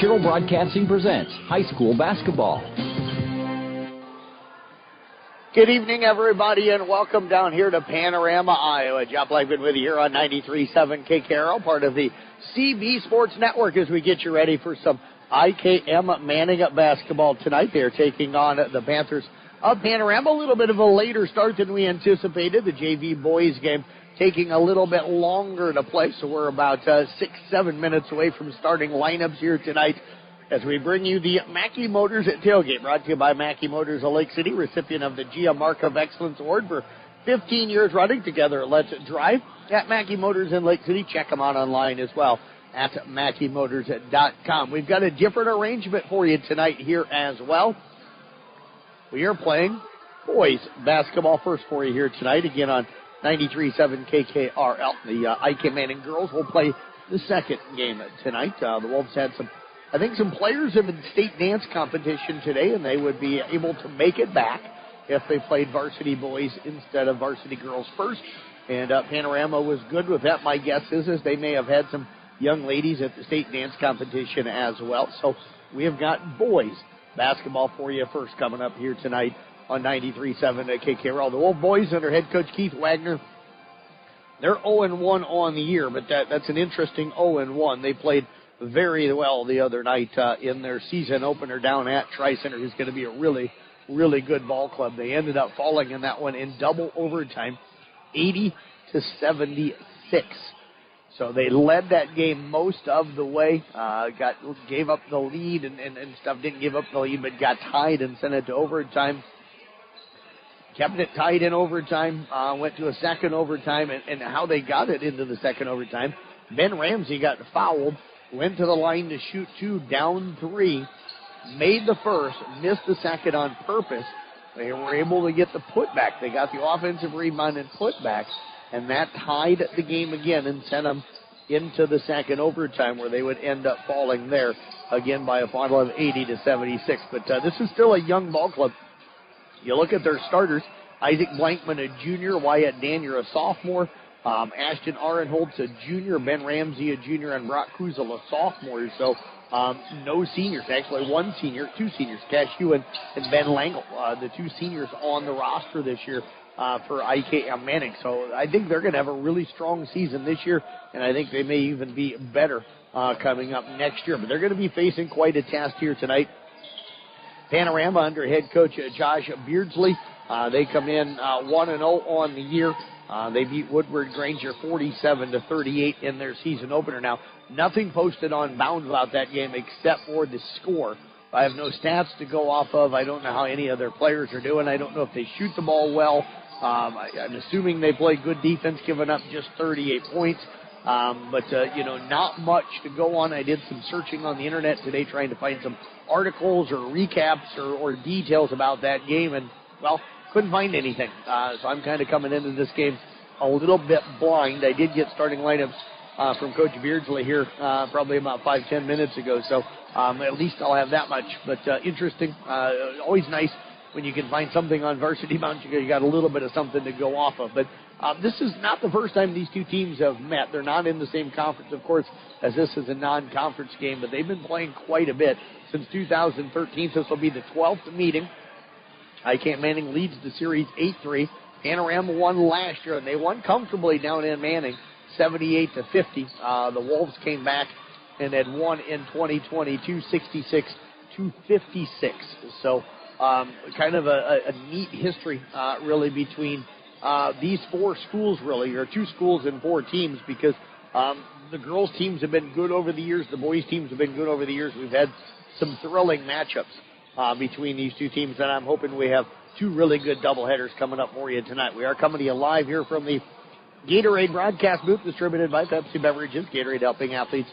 Cheryl Broadcasting presents high school basketball. Good evening, everybody, and welcome down here to Panorama, Iowa. Jeff Blackman with you here on 93.7 KKRO, part of the CB Sports Network, as we get you ready for some IKM-Manning basketball tonight. They're taking on the Panthers of Panorama. A little bit of a later start than we anticipated. The JV boys game taking a little bit longer to play, so we're about 6-7 minutes away from starting lineups here tonight as we bring you the Mackey Motors at Tailgate, brought to you by Mackey Motors of Lake City, recipient of the GM Mark of Excellence Award for 15 years running together. Let's drive at Mackey Motors in Lake City. Check them out online as well at MackeyMotors.com. We've got a different arrangement for you tonight here as well. We are playing boys basketball first for you here tonight, again on 93.7 KKRL. The IKM-Manning girls will play the second game tonight. The Wolves had some players in the state dance competition today, and they would be able to make it back if they played varsity boys instead of varsity girls first. And Panorama was good with that. My guess is they may have had some young ladies at the state dance competition as well. So we have got boys basketball for you first coming up here tonight on 93.7 at KKRL. The Wolf boys under head coach Keith Wagner, they're 0-1 on the year, but that's an interesting 0-1. They played very well the other night in their season opener down at Tri-Center, who's going to be a really, really good ball club. They ended up falling in that one in double overtime, 80-76. So they led that game most of the way, gave up the lead and stuff, didn't give up the lead, but got tied and sent it to overtime. Kept it tied in overtime, went to a second overtime, and how they got it into the second overtime, Ben Ramsey got fouled, went to the line to shoot two, down three, made the first, missed the second on purpose. They were able to get the putback. They got the offensive rebound and putback, and that tied the game again and sent them into the second overtime, where they would end up falling there again by a final of 80-76. But this is still a young ball club. You look at their starters: Isaac Blankman, a junior; Wyatt Daniel, a sophomore; Ashton Arenholtz, a junior; Ben Ramsey, a junior; and Brock Kuzel, a sophomore. So no seniors, actually two seniors, Cash Hewen and Ben Langle, the two seniors on the roster this year for IKM-Manning. So I think they're going to have a really strong season this year, and I think they may even be better coming up next year. But they're going to be facing quite a task here tonight. Panorama under head coach Josh Beardsley. They come in 1-0 on the year. They beat Woodward Granger 47-38 in their season opener. Now, nothing posted on Bound about that game except for the score. I have no stats to go off of. I don't know how any of their players are doing. I don't know if they shoot the ball well. I'm assuming they play good defense, giving up just 38 points. But not much to go on. I did some searching on the internet today trying to find some articles or recaps or details about that game, and, well, couldn't find anything. So I'm kind of coming into this game a little bit blind. I did get starting lineups from Coach Beardsley here probably about 5-10 minutes ago, so at least I'll have that much. But interesting, always nice when you can find something on Varsity Bound. You got a little bit of something to go off of. But this is not the first time these two teams have met. They're not in the same conference, of course, as this is a non-conference game, but they've been playing quite a bit since 2013. This will be the 12th meeting. IKM-Manning leads the series 8-3. Panorama won last year, and they won comfortably down in Manning, 78-50. The Wolves came back and had won in 2022, 66-56. So kind of a neat history, really, between these four schools, really, or two schools and four teams, because the girls' teams have been good over the years. The boys' teams have been good over the years. We've had some thrilling matchups between these two teams, and I'm hoping we have two really good doubleheaders coming up for you tonight. We are coming to you live here from the Gatorade broadcast booth, distributed by Pepsi Beverages. Gatorade helping athletes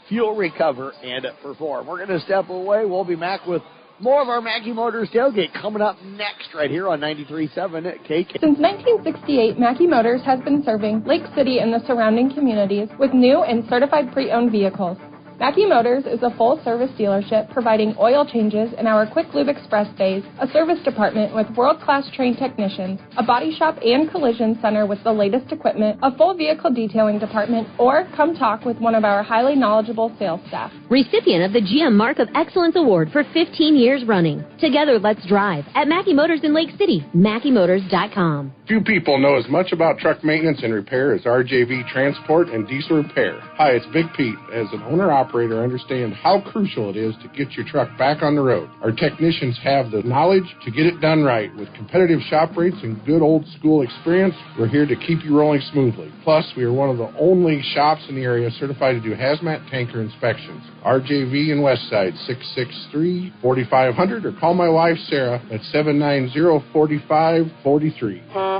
fuel, recover, and perform. We're going to step away. We'll be back with more of our Mackey Motors tailgate coming up next right here on 93.7 at KK. Since 1968, Mackey Motors has been serving Lake City and the surrounding communities with new and certified pre-owned vehicles. Mackey Motors is a full-service dealership providing oil changes in our Quick Lube Express bays, a service department with world-class trained technicians, a body shop and collision center with the latest equipment, a full vehicle detailing department, or come talk with one of our highly knowledgeable sales staff. Recipient of the GM Mark of Excellence Award for 15 years running. Together, let's drive at Mackey Motors in Lake City, MackeyMotors.com. Few people know as much about truck maintenance and repair as RJV Transport and Diesel Repair. Hi, it's Big Pete. As an owner-operator, I understand how crucial it is to get your truck back on the road. Our technicians have the knowledge to get it done right. With competitive shop rates and good old-school experience, we're here to keep you rolling smoothly. Plus, we are one of the only shops in the area certified to do hazmat tanker inspections. RJV in Westside, 663-4500, or call my wife, Sarah, at 790-4543.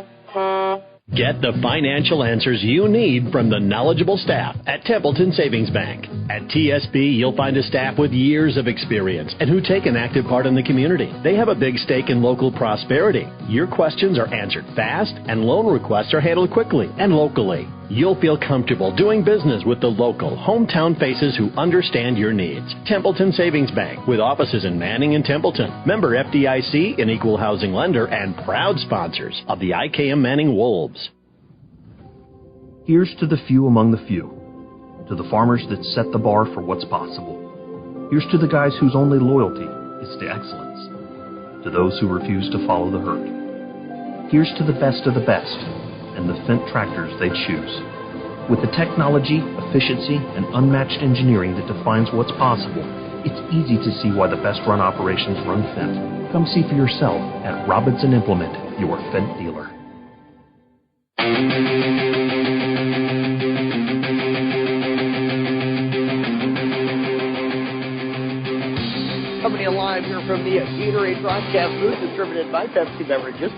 Get the financial answers you need from the knowledgeable staff at Templeton Savings Bank. At TSB, you'll find a staff with years of experience and who take an active part in the community. They have a big stake in local prosperity. Your questions are answered fast, and loan requests are handled quickly and locally. You'll feel comfortable doing business with the local, hometown faces who understand your needs. Templeton Savings Bank, with offices in Manning and Templeton. Member FDIC, an equal housing lender, and proud sponsors of the IKM-Manning Wolves. Here's to the few among the few, to the farmers that set the bar for what's possible. Here's to the guys whose only loyalty is to excellence, to those who refuse to follow the herd. Here's to the best of the best, and the Fendt tractors they choose. With the technology, efficiency, and unmatched engineering that defines what's possible, it's easy to see why the best run operations run Fendt. Come see for yourself at Robinson Implement, your Fendt dealer. Coming in live here from the Gatorade broadcast booth, distributed by Pepsi Beverages.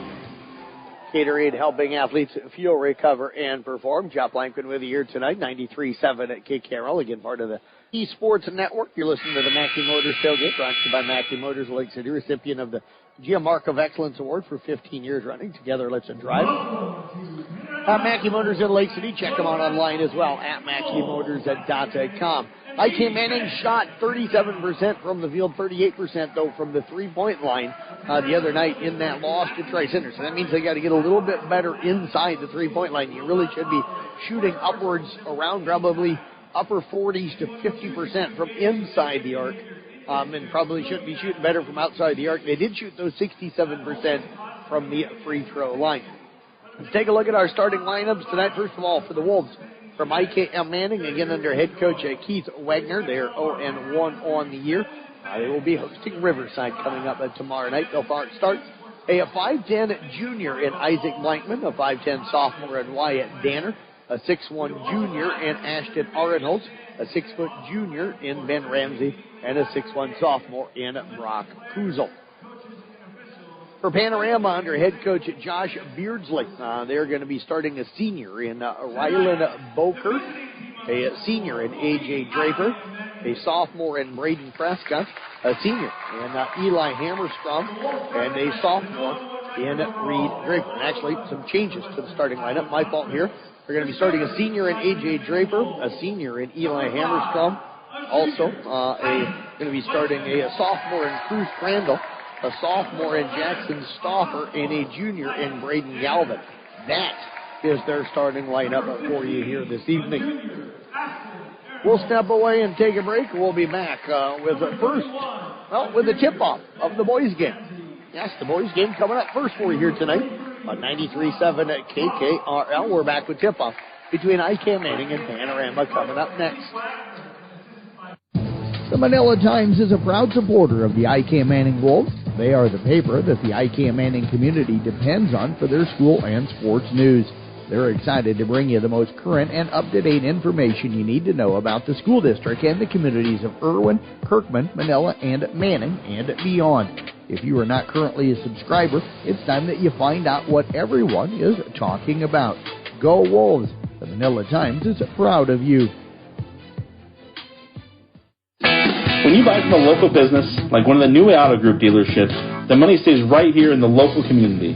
Gatorade helping athletes fuel, recover, and perform. Jeff Lankman with you here tonight, 93.7 at KKRL, again part of the eSports Network. You're listening to the Mackey Motors Tailgate, brought to you by Mackey Motors, Lake City, recipient of the GM Mark of Excellence Award for 15 years running. Together, let's drive. Mackey Motors in Lake City. Check them out online as well at MackeyMotors.com. IKM-Manning shot 37% from the field, 38% though from the three-point line the other night in that loss to Tri-Center. So that means they got to get a little bit better inside the three-point line. You really should be shooting upwards around probably upper 40s to 50% from inside the arc, and probably should be shooting better from outside the arc. They did shoot those 67% from the free throw line. Let's take a look at our starting lineups tonight. First of all, for the Wolves, from IKM-Manning, again under head coach Keith Wagner. They are 0-1 on the year. They will be hosting Riverside coming up tomorrow night. They'll start a 5'10 junior in Isaac Blankman, a 5'10 sophomore in Wyatt Danner, a 6'1 junior in Ashton Arenholtz, a 6' junior in Ben Ramsey, and a 6'1 sophomore in Brock Puzel. For Panorama, under head coach Josh Beardsley, they're going to be starting a senior in Rylan Boker, a senior in A.J. Draper, a sophomore in Braden Prescott, a senior in Eli Hammerstrom, and a sophomore in Reed Draper. And actually, some changes to the starting lineup. My fault here. They're going to be starting a senior in A.J. Draper, a senior in Eli Hammerstrom, also going to be starting a sophomore in Cruz Crandall, a sophomore in Jackson Stauffer, and a junior in Braden Galvin. That is their starting lineup for you here this evening. We'll step away and take a break. We'll be back with the tip-off of the boys' game. Yes, the boys' game coming up first for you here tonight on 93.7 at KKRL. We're back with tip-off between IKM-Manning and Panorama coming up next. The Manila Times is a proud supporter of the IKM-Manning Wolves. They are the paper that the IKM-Manning community depends on for their school and sports news. They're excited to bring you the most current and up-to-date information you need to know about the school district and the communities of Irwin, Kirkman, Manila, and Manning, and beyond. If you are not currently a subscriber, it's time that you find out what everyone is talking about. Go Wolves! The Manila Times is proud of you. When you buy from a local business, like one of the New Auto Group dealerships, the money stays right here in the local community.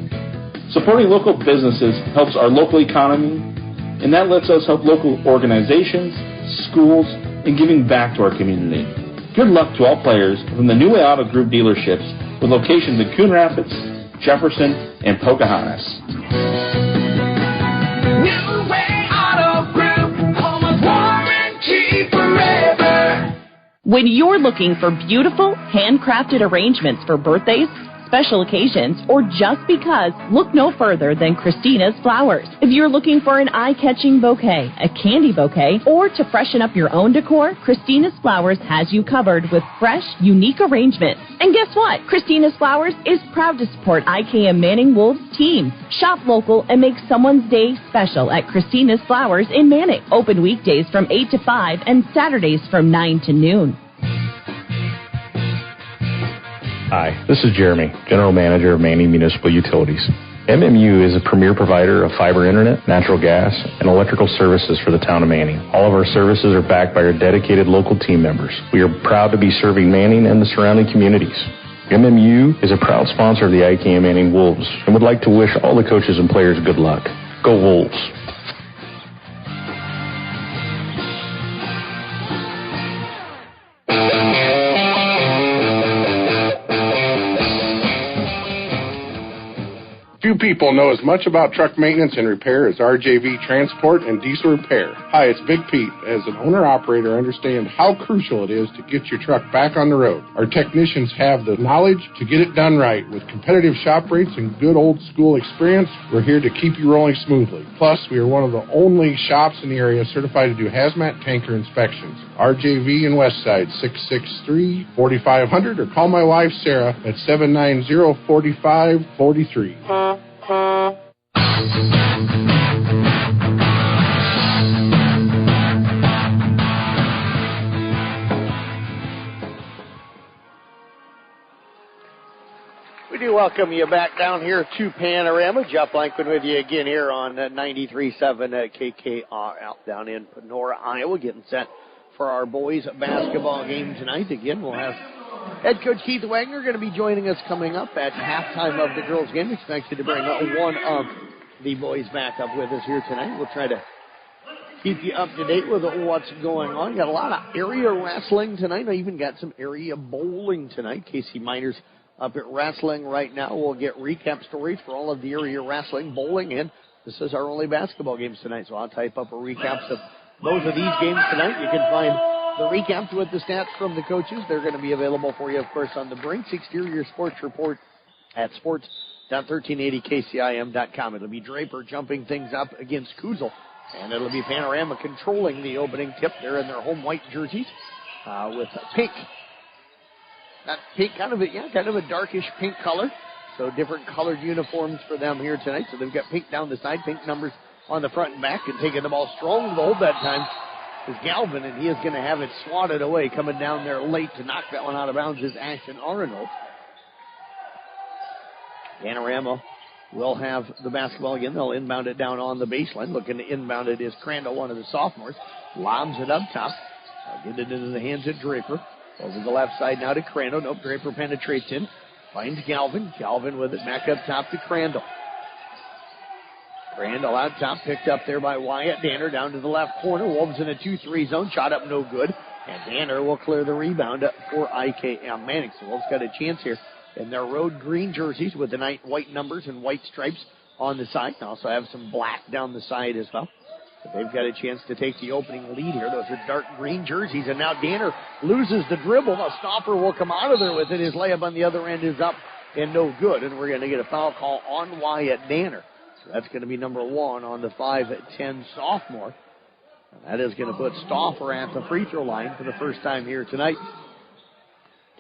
Supporting local businesses helps our local economy, and that lets us help local organizations, schools, and giving back to our community. Good luck to all players from the New Way Auto Group dealerships with locations in Coon Rapids, Jefferson, and Pocahontas. New Way Auto Group, home of warranty forever. When you're looking for beautiful, handcrafted arrangements for birthdays, special occasions, or just because, look no further than Christina's Flowers. If you're looking for an eye-catching bouquet, a candy bouquet, or to freshen up your own decor, Christina's Flowers has you covered with fresh, unique arrangements. And guess what? Christina's Flowers is proud to support IKM-Manning-Wolves team. Shop local and make someone's day special at Christina's Flowers in Manning. Open weekdays from 8 to 5 and Saturdays from 9 to noon. Hi, this is Jeremy, General Manager of Manning Municipal Utilities. MMU is a premier provider of fiber internet, natural gas, and electrical services for the town of Manning. All of our services are backed by our dedicated local team members. We are proud to be serving Manning and the surrounding communities. MMU is a proud sponsor of the IKM-Manning Wolves and would like to wish all the coaches and players good luck. Go Wolves! Few people know as much about truck maintenance and repair as RJV Transport and Diesel Repair. Hi, it's Big Pete. As an owner-operator, I understand how crucial it is to get your truck back on the road. Our technicians have the knowledge to get it done right. With competitive shop rates and good old-school experience, we're here to keep you rolling smoothly. Plus, we are one of the only shops in the area certified to do hazmat tanker inspections. RJV in Westside, 663-4500, or call my wife, Sarah, at 790-4543. We do welcome you back down here to Panorama. Jeff Blankman with you again here on 93.7 KKR out down in Panora, Iowa, getting set for our boys basketball game tonight. Again, we'll have head coach Keith Wagner going to be joining us coming up at halftime of the girls' game. Expected to bring one of the boys back up with us here tonight. We'll try to keep you up to date with what's going on. Got a lot of area wrestling tonight. I even got some area bowling tonight. Casey Miners up at wrestling right now. We'll get recap stories for all of the area wrestling, bowling, and this is our only basketball games tonight, so I'll type up a recaps of both of these games tonight. You can find the recaps with the stats from the coaches. They're going to be available for you, of course, on the Brinks Exterior Sports Report at sports.1380kcim.com. It'll be Draper jumping things up against Kuzel, and it'll be Panorama controlling the opening tip. They're in their home white jerseys with pink. That pink, kind of a darkish pink color. So different colored uniforms for them here tonight. So they've got pink down the side, pink numbers on the front and back, and taking the ball strong to the hold that time is Galvin, and he is going to have it swatted away. Coming down there late to knock that one out of bounds is Ashton Arnold. Panorama will have the basketball again. They'll inbound it down on the baseline. Looking to inbound it is Crandall, one of the sophomores. Lobs it up top. Get it into the hands of Draper. Over the left side now to Crandall. Nope, Draper penetrates in. Finds Galvin. Galvin with it back up top to Crandall. Crandall out top, picked up there by Wyatt Danner down to the left corner. Wolves in a 2-3 zone. Shot up no good. And Danner will clear the rebound up for IKM Manning. So Wolves got a chance here in their road green jerseys with the white numbers and white stripes on the side. They also have some black down the side as well. But they've got a chance to take the opening lead here. Those are dark green jerseys. And now Danner loses the dribble. A stopper will come out of there with it. His layup on the other end is up and no good. And we're going to get a foul call on Wyatt Danner. So that's going to be number 1 on the 5'10" sophomore. And that is going to put Stauffer at the free throw line for the first time here tonight.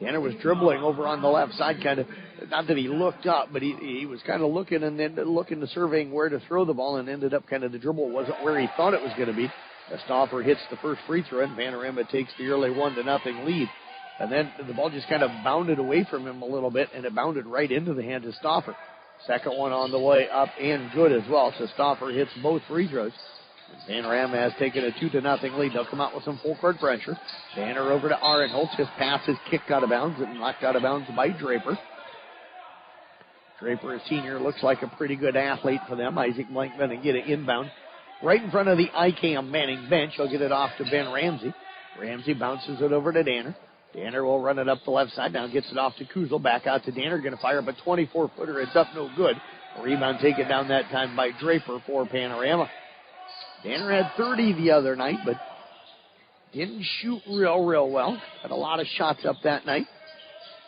Danner was dribbling over on the left side, kind of, not that he looked up, but he was kind of looking and then looking to surveying where to throw the ball, and ended up kind of the dribble wasn't where he thought it was going to be. As Stauffer hits the first free throw, and Panorama takes the early 1-0 lead. And then the ball just kind of bounded away from him a little bit, and it bounded right into the hands of Stauffer. Second one on the way up and good as well. So Stauffer hits both free throws. Panorama has taken a 2-0 lead. They'll come out with some full court pressure. Danner over to Arenholtz. His pass is kicked out of bounds and knocked out of bounds by Draper. Draper, a senior, looks like a pretty good athlete for them. Isaac Blankman and get it inbound right in front of the IKM Manning bench. He'll get it off to Ben Ramsey. Ramsey bounces it over to Danner. Danner will run it up the left side. Now gets it off to Kuzel. Back out to Danner. Going to fire up a 24-footer. It's up, no good. A rebound taken down that time by Draper for Panorama. Danner had 30 the other night, but didn't shoot real well. Had a lot of shots up that night,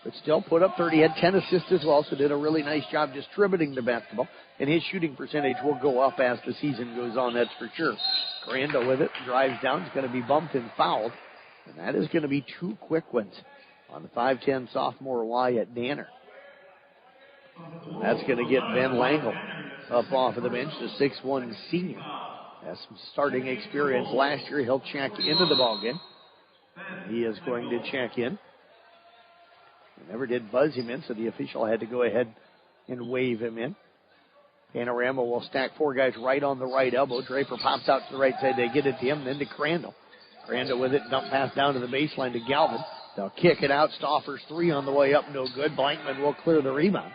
but still put up 30. Had 10 assists as well, so did a really nice job distributing the basketball. And his shooting percentage will go up as the season goes on, that's for sure. Crandall with it, drives down. It's going to be bumped and fouled. And that is going to be 2 quick ones on the 5'10 sophomore Wyatt Danner. That's going to get Ben Langle up off of the bench, the 6'1 senior. Has some starting experience last year. He'll check into the ballgame. He is going to check in. They never did buzz him in, so the official had to go ahead and wave him in. Panorama will stack 4 guys right on the right elbow. Draper pops out to the right side. They get it to him, then to Crandall. Crandall with it, dump pass down to the baseline to Galvin. They'll kick it out. Stoffer's 3 on the way up, no good. Blankman will clear the rebound.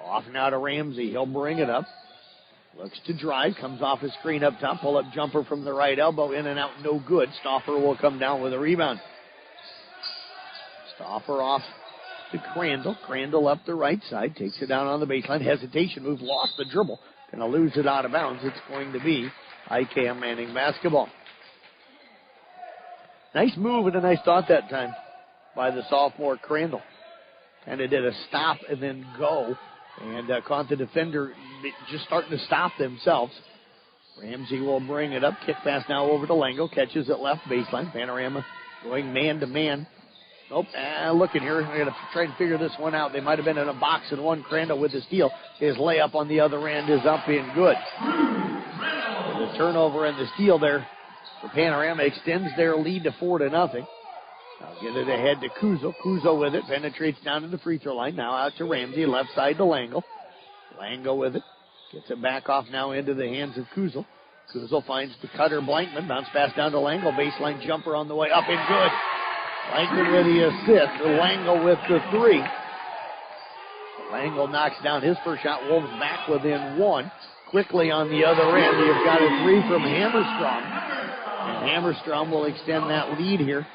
Off now to Ramsey. He'll bring it up. Looks to drive, comes off his screen up top. Pull up jumper from the right elbow, in and out, no good. Stoffer will come down with a rebound. Stoffer off to Crandall. Crandall up the right side, takes it down on the baseline. Hesitation move, lost the dribble. Gonna lose it out of bounds. It's going to be IKM Manning basketball. Nice move and a nice thought that time by the sophomore Crandall. Kind of did a stop and then go, and caught the defender just starting to stop themselves. Ramsey will bring it up. Kick pass now over to Lango. Catches it left baseline. Panorama going man-to-man. Nope, looking here. We're going to try and figure this one out. They might have been in a box and one. Crandall with the steal. His layup on the other end is up and good. The turnover and the steal there for Panorama extends their lead to 4-0. I'll get it ahead to Kuzo. Kuzo with it. Penetrates down to the free throw line. Now out to Ramsey. Left side to Lango. Lango with it. Gets it back off now into the hands of Kuzo. Kuzo finds the cutter Blankman. Bounce pass down to Lango. Baseline jumper on the way up and good. Blankman with the assist. Lango with the 3. Lango knocks down his first shot. Wolves back within 1. Quickly on the other end, you've got a 3 from Hammerstrom. And Hammerstrom will extend that lead here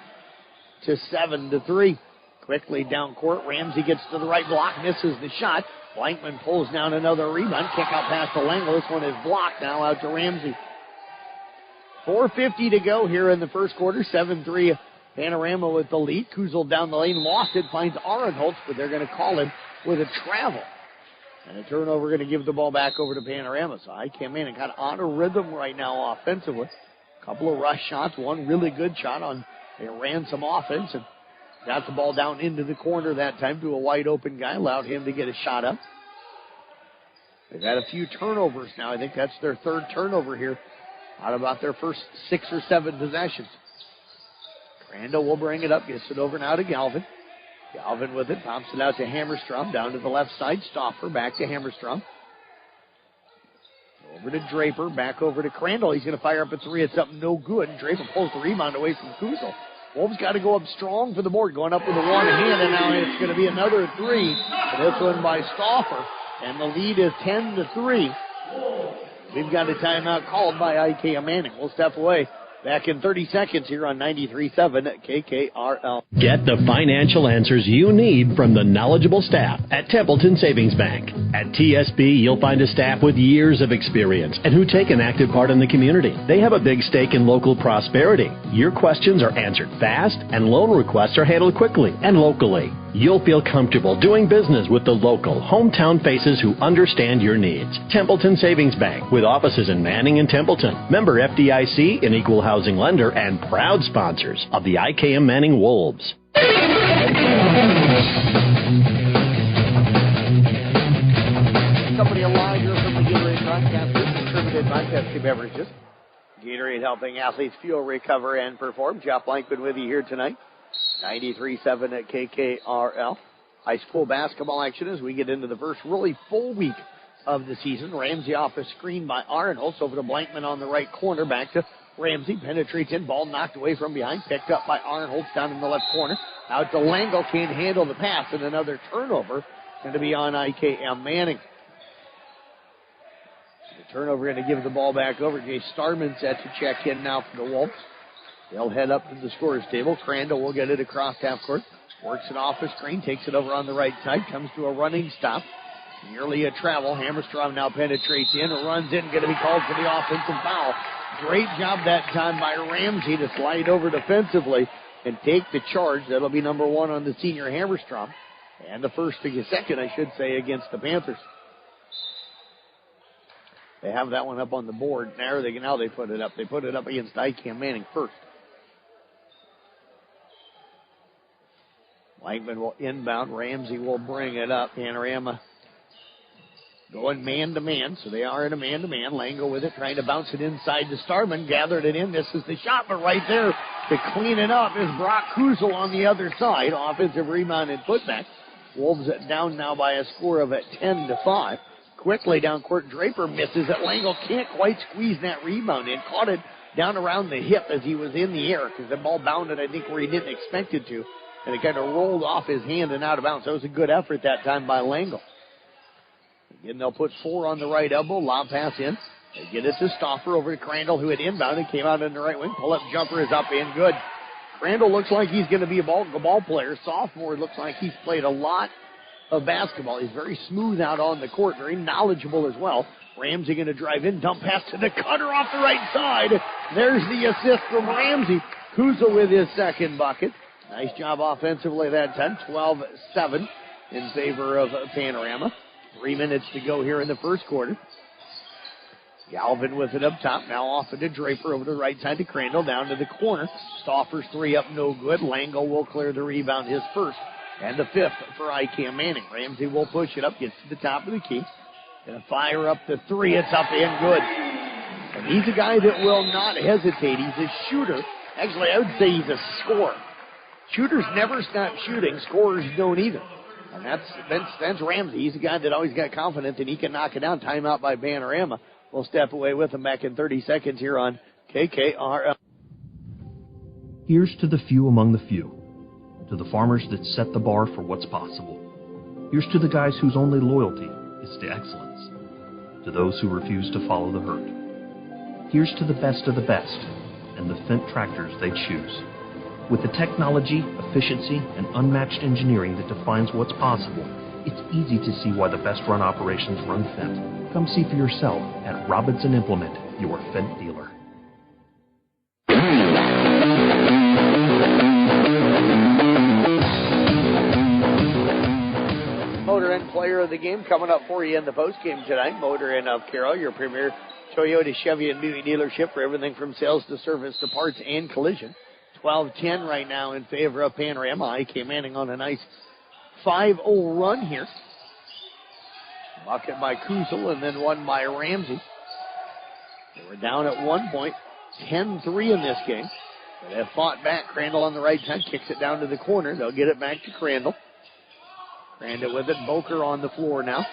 to 7-3. Quickly down court. Ramsey gets to the right block, misses the shot. Blankman pulls down another rebound. Kick out pass to Lango. This one is blocked. Now out to Ramsey. 4:50 to go here in the first quarter. 7-3 Panorama with the lead. Kuzel down the lane, lost it, finds Arenholtz, but they're going to call him with a travel. And a turnover going to give the ball back over to Panorama. So IKM-Manning kind of on a rhythm right now offensively. A couple of rush shots, one really good shot on. They ran some offense and got the ball down into the corner that time to a wide open guy, allowed him to get a shot up. They've had a few turnovers now. I think that's their 3rd turnover here out of about their first 6 or 7 possessions. Crandall will bring it up, gets it over now to Galvin. Galvin with it, pops it out to Hammerstrom, down to the left side. Stoffer back to Hammerstrom. Over to Draper, back over to Crandall. He's going to fire up a 3. It's up, no good. And Draper pulls the rebound away from Kuzel. Wolves got to go up strong for the board, going up with a one hand, and now it's going to be another 3. This one by Stoffer, and the lead is 10-3. We've got a timeout called by IKM-Manning. We'll step away. Back in 30 seconds here on 93.7 at KKRL. Get the financial answers you need from the knowledgeable staff at Templeton Savings Bank. At TSB, you'll find a staff with years of experience and who take an active part in the community. They have a big stake in local prosperity. Your questions are answered fast, and loan requests are handled quickly and locally. You'll feel comfortable doing business with the local, hometown faces who understand your needs. Templeton Savings Bank, with offices in Manning and Templeton. Member FDIC, an equal housing lender, and proud sponsors of the IKM-Manning Wolves. Company alive here from the Gatorade broadcast booth, distributed by Pepsi Beverages. Gatorade helping athletes fuel, recover, and perform. Jeff Blankman with you here tonight. 93.7 at KKRL. High school basketball action as we get into the first really full week of the season. Ramsey off a screen by Arenholtz over to Blankman on the right corner. Back to Ramsey. Penetrates in. Ball knocked away from behind. Picked up by Arenholtz down in the left corner. Out to Lango. Can't handle the pass. And another turnover going to be on IKM-Manning. The turnover going to give the ball back over. Jay Starman set to check in now for the Wolves. They'll head up to the scorer's table. Crandall will get it across half court. Works it off the screen, takes it over on the right side, comes to a running stop. Nearly a travel. Hammerstrom now penetrates in, runs in, going to be called for the offensive foul. Great job that time by Ramsey to slide over defensively and take the charge. That'll be number 1 on the senior Hammerstrom. And the second, I should say, against the Panthers. They have that one up on the board. Now they put it up. They put it up against IKM-Manning first. Langman will inbound. Ramsey will bring it up. Panorama going man-to-man, so they are in a man-to-man. Lango with it, trying to bounce it inside to Starman. Gathered it in. Misses the shot, but right there to clean it up is Brock Kuzel on the other side. Offensive rebound and putback. Wolves down now by a score of 10-5. Quickly down court, Draper misses it. Lango can't quite squeeze that rebound in. Caught it down around the hip as he was in the air because the ball bounded, I think, where he didn't expect it to. And it kind of rolled off his hand and out of bounds. That was a good effort that time by Lango. Again, they'll put 4 on the right elbow. Lob pass in. They get it to Stauffer over to Crandall, who had inbounded. Came out in the right wing. Pull-up jumper is up and good. Crandall looks like he's going to be a ball player. Sophomore looks like he's played a lot of basketball. He's very smooth out on the court. Very knowledgeable as well. Ramsey going to drive in. Dump pass to the cutter off the right side. There's the assist from Ramsey. Kuzel with his second bucket. Nice job offensively that time. 12-7 in favor of Panorama. 3 minutes to go here in the first quarter. Galvin with it up top. Now off to Draper over the right side to Crandall. Down to the corner. Stauffer's 3 up, no good. Lango will clear the rebound, his first. And the 5th for IKM-Manning. Ramsey will push it up, gets to the top of the key. Gonna fire up the 3. It's up and good. And he's a guy that will not hesitate. He's a shooter. Actually, I would say he's a scorer. Shooters never stop shooting. Scorers don't either. And that's Ramsey. He's a guy that always got confidence and he can knock it down. Timeout by Panorama. We'll step away with him back in 30 seconds here on KKRL. Here's to the few among the few. To the farmers that set the bar for what's possible. Here's to the guys whose only loyalty is to excellence. To those who refuse to follow the herd. Here's to the best of the best and the Fendt tractors they choose. With the technology, efficiency, and unmatched engineering that defines what's possible, it's easy to see why the best-run operations run Fendt. Come see for yourself at Robinson Implement, your Fendt dealer. Motor Inn Player of the Game coming up for you in the postgame tonight. Motor Inn of Carroll, your premier Toyota, Chevy, and Buick dealership for everything from sales to service to parts and collision. 12-10 right now in favor of Panorama. IKM-Manning on a nice 5-0 run here. Bucket by Kuzel and then one by Ramsey. They were down at one point, 10-3 in this game. But have fought back. Crandall on the right side kicks it down to the corner. They'll get it back to Crandall. Crandall with it. Boker on the floor now.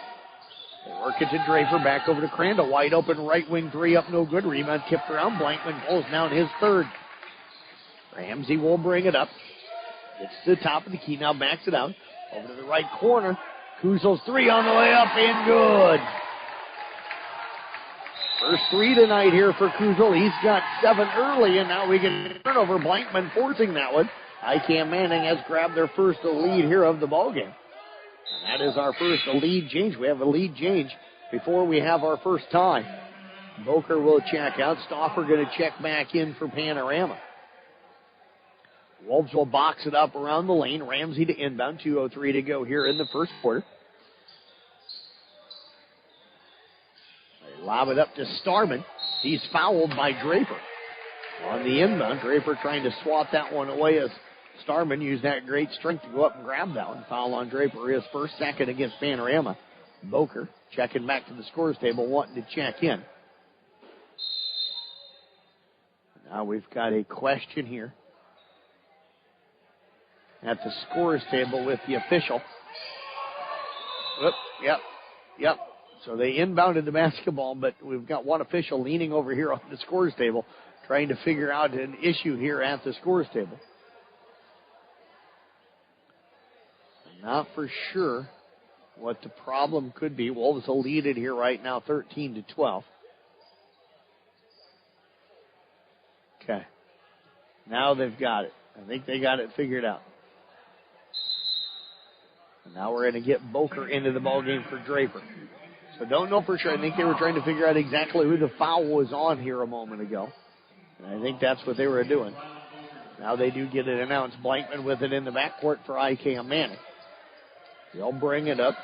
They work it to Draper. Back over to Crandall. Wide open right wing 3 up, no good. Rebound tipped around. Blankman pulls down his third. Ramsey will bring it up. Gets to the top of the key. Now backs it out. Over to the right corner. Kuzel's 3 on the way up and good. First 3 tonight here for Kuzel. He's got 7 early, and now we get a turnover. Blankman forcing that one. IKM-Manning has grabbed their first lead here of the ballgame. And that is our first lead change. We have a lead change before we have our first tie. Boker will check out. Stauffer going to check back in for Panorama. Wolves will box it up around the lane. Ramsey to inbound. 2:03 to go here in the first quarter. They lob it up to Starman. He's fouled by Draper. On the inbound, Draper trying to swat that one away as Starman used that great strength to go up and grab that one. Foul on Draper. His first, second against Panorama. Boker checking back to the scores table, wanting to check in. Now we've got a question here at the scores table with the official. Yep. So they inbounded the basketball, but we've got one official leaning over here on the scores table trying to figure out an issue here at the scores table. I'm not for sure what the problem could be. Wolves will lead it here right now, 13-12. Okay. Now they've got it. I think they got it figured out. And now we're going to get Boker into the ballgame for Draper. So don't know for sure. I think they were trying to figure out exactly who the foul was on here a moment ago. And I think that's what they were doing. Now they do get it announced. Blankman with it in the backcourt for IKM-Manning. They'll bring it up.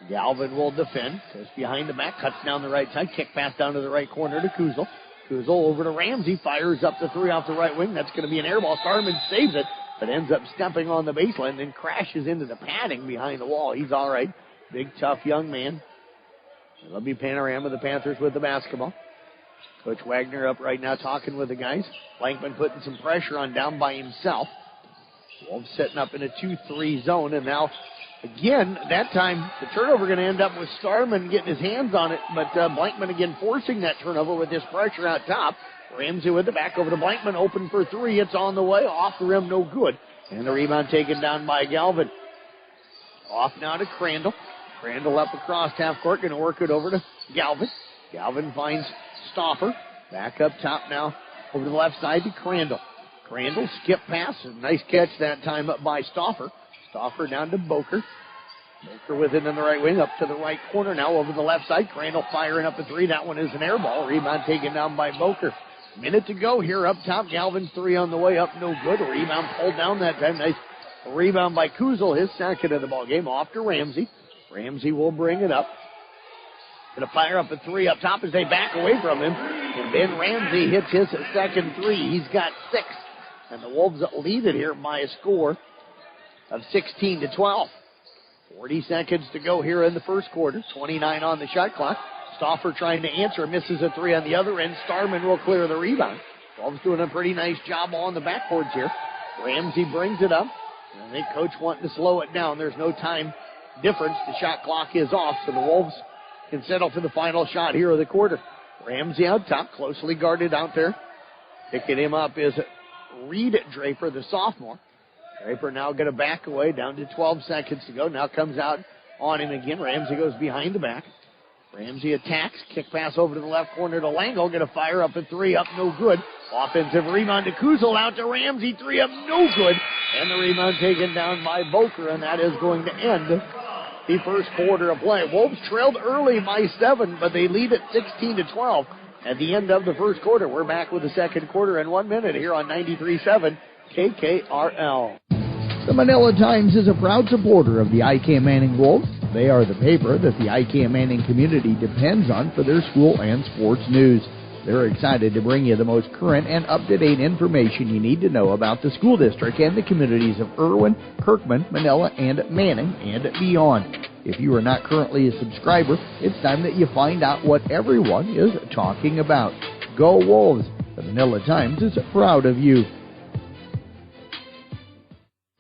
Galvin will defend. Goes behind the back. Cuts down the right side. Kick pass down to the right corner to Kuzel. Kuzel over to Ramsey. Fires up the three off the right wing. That's going to be an air ball. Starman saves it, but ends up stepping on the baseline, then crashes into the padding behind the wall. He's all right. Big, tough young man. It'll be Panorama, the Panthers with the basketball. Coach Wagner up right now talking with the guys. Blankman putting some pressure on down by himself. Wolves setting up in a 2-3 zone, and now, again, that time, the turnover going to end up with Starman getting his hands on it, but Blankman again forcing that turnover with this pressure out top. Ramsey with the back over to Blankman, open for three. It's on the way, off the rim, no good. And the rebound taken down by Galvin. Off now to Crandall. Crandall up across half court, going to work it over to Galvin. Galvin finds Stauffer. Back up top now over to the left side to Crandall. Crandall skip pass. A nice catch that time up by Stauffer. Stauffer down to Boker. Boker with it in the right wing, up to the right corner now over the left side. Crandall firing up a three. That one is an air ball. Rebound taken down by Boker. Minute to go here up top. Galvin's three on the way up, no good. A rebound pulled down that time. Nice rebound by Kuzel, his second of the ball game. Off to Ramsey. Ramsey will bring it up. Going to fire up a three up top as they back away from him. And Ben Ramsey hits his second three. He's got 6. And the Wolves lead it here by a score of 16-12. 40 seconds to go here in the first quarter. 29 on the shot clock. Stauffer trying to answer. Misses a three on the other end. Starman will clear the rebound. Wolves doing a pretty nice job on the backboards here. Ramsey brings it up. And I think Coach wanting to slow it down. There's no time difference. The shot clock is off, so the Wolves can settle for the final shot here of the quarter. Ramsey out top, closely guarded out there. Picking him up is Reed Draper, the sophomore. Draper now going to back away, down to 12 seconds to go. Now comes out on him again. Ramsey goes behind the back. Ramsey attacks. Kick pass over to the left corner to Lango. Going to fire up a three, up no good. Offensive rebound to Kuzel, out to Ramsey. Three up, no good. And the rebound taken down by Boker, and that is going to end the first quarter of play. Wolves trailed early by 7, but they lead at 16-12 at the end of the first quarter. We're back with the second quarter in 1 minute here on 93.7 KKRL. The Manila Times is a proud supporter of the IKM-Manning Wolves. They are the paper that the IKM-Manning community depends on for their school and sports news. They're excited to bring you the most current and up-to-date information you need to know about the school district and the communities of Irwin, Kirkman, Manila, and Manning, and beyond. If you are not currently a subscriber, it's time that you find out what everyone is talking about. Go Wolves! The Manila Times is proud of you.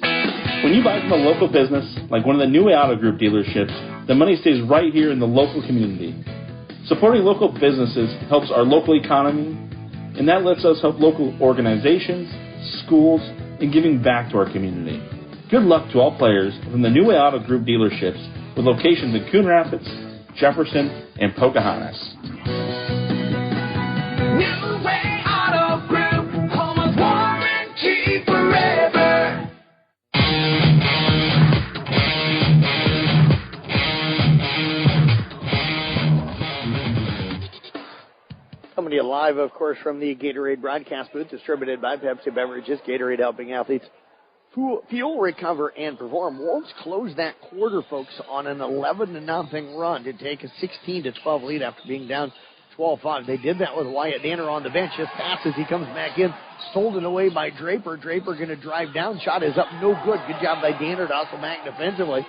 When you buy from a local business, like one of the new Auto Group dealerships, the money stays right here in the local community. Supporting local businesses helps our local economy, and that lets us help local organizations, schools, and giving back to our community. Good luck to all players from the New Auto Group dealerships with locations in Coon Rapids, Jefferson, and Pocahontas. New Way Auto Group, home of warranty forever. Coming to you live, of course, from the Gatorade broadcast booth, distributed by Pepsi Beverages. Gatorade helping athletes fuel, recover, and perform. Wolves close that quarter, folks, on an 11-0 run to take a 16-12 lead after being down 12-5. They did that with Wyatt Danner on the bench. Just passes, he comes back in, stolen away by Draper. Draper going to drive down. Shot is up, no good. Good job by Danner to hustle back defensively.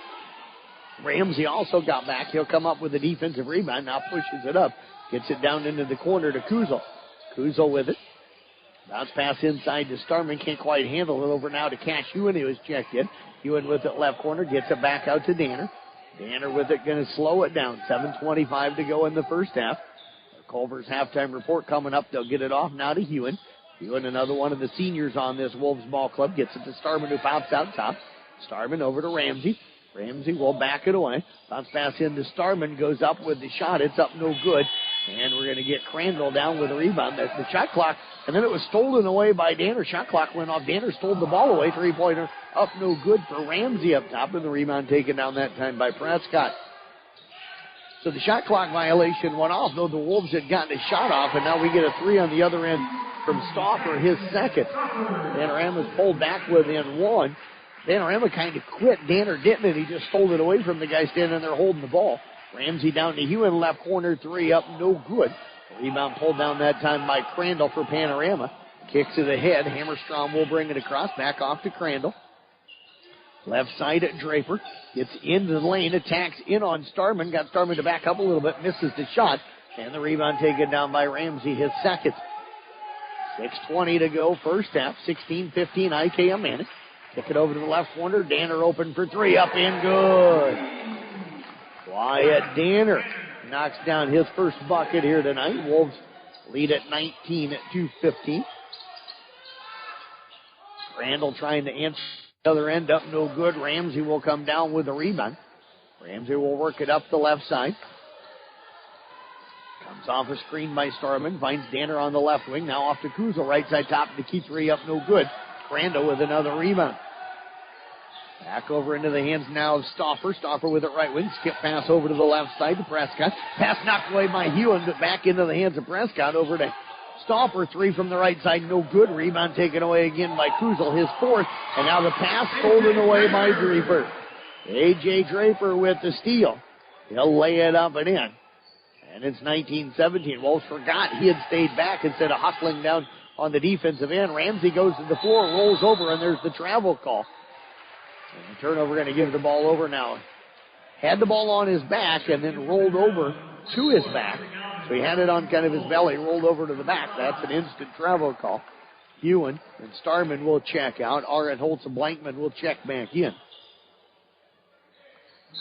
Ramsey also got back. He'll come up with a defensive rebound. Now pushes it up. Gets it down into the corner to Kuzel. Kuzel with it. Bounce pass inside to Starman. Can't quite handle it. Over now to Cash Ewan. He was checked in. Ewan with it left corner. Gets it back out to Danner. Danner with it. Going to slow it down. 7:25 to go in the first half. Culver's halftime report coming up. They'll get it off now to Ewan. Ewan, another one of the seniors on this Wolves ball club. Gets it to Starman, who pops out top. Starman over to Ramsey. Ramsey will back it away. Bounce pass into Starman. Goes up with the shot. It's up no good. And we're going to get Crandall down with a rebound. That's the shot clock. And then it was stolen away by Danner. Shot clock went off. Danner stole the ball away. Three-pointer up no good for Ramsey up top. And the rebound taken down that time by Prescott. So the shot clock violation went off, though the Wolves had gotten a shot off. And now we get a three on the other end from Stauffer, his second. Panorama's pulled back within one. Panorama kind of quit. Danner didn't, and he just stole it away from the guy standing there holding the ball. Ramsey down to Hewen, left corner, three up, no good. Rebound pulled down that time by Crandall for Panorama. Kicks it ahead. Hammerstrom will bring it across, back off to Crandall. Left side at Draper. Gets into the lane, attacks in on Starman. Got Starman to back up a little bit, misses the shot. And the rebound taken down by Ramsey, his second. 6:20 to go, first half. 16-15, IKM-Manning. Kick it over to the left corner. Danner open for three, up and good. Wyatt Danner knocks down his first bucket here tonight. Wolves lead at 19 at 2:15. Crandall trying to answer the other end, up no good. Ramsey will come down with a rebound. Ramsey will work it up the left side. Comes off a screen by Starman, finds Danner on the left wing. Now off to Kuzel, right side top to keep three, up no good. Crandall with another rebound. Back over into the hands now of Stauffer. Stauffer with it right wing. Skip pass over to the left side to Prescott. Pass knocked away by Hewen, but back into the hands of Prescott over to Stauffer. Three from the right side, no good. Rebound taken away again by Kuzel, his fourth. And now the pass stolen away by Draper. A.J. Draper with the steal. He'll lay it up and in. And it's 19-17. Wolves forgot he had stayed back instead of hustling down on the defensive end. Ramsey goes to the floor, rolls over, and there's the travel call. And the turnover going to give the ball over now. Had the ball on his back and then rolled over to his back. So he had it on kind of his belly, rolled over to the back. That's an instant travel call. Hewen and Starman will check out. Aaron Holtz and Blankman will check back in.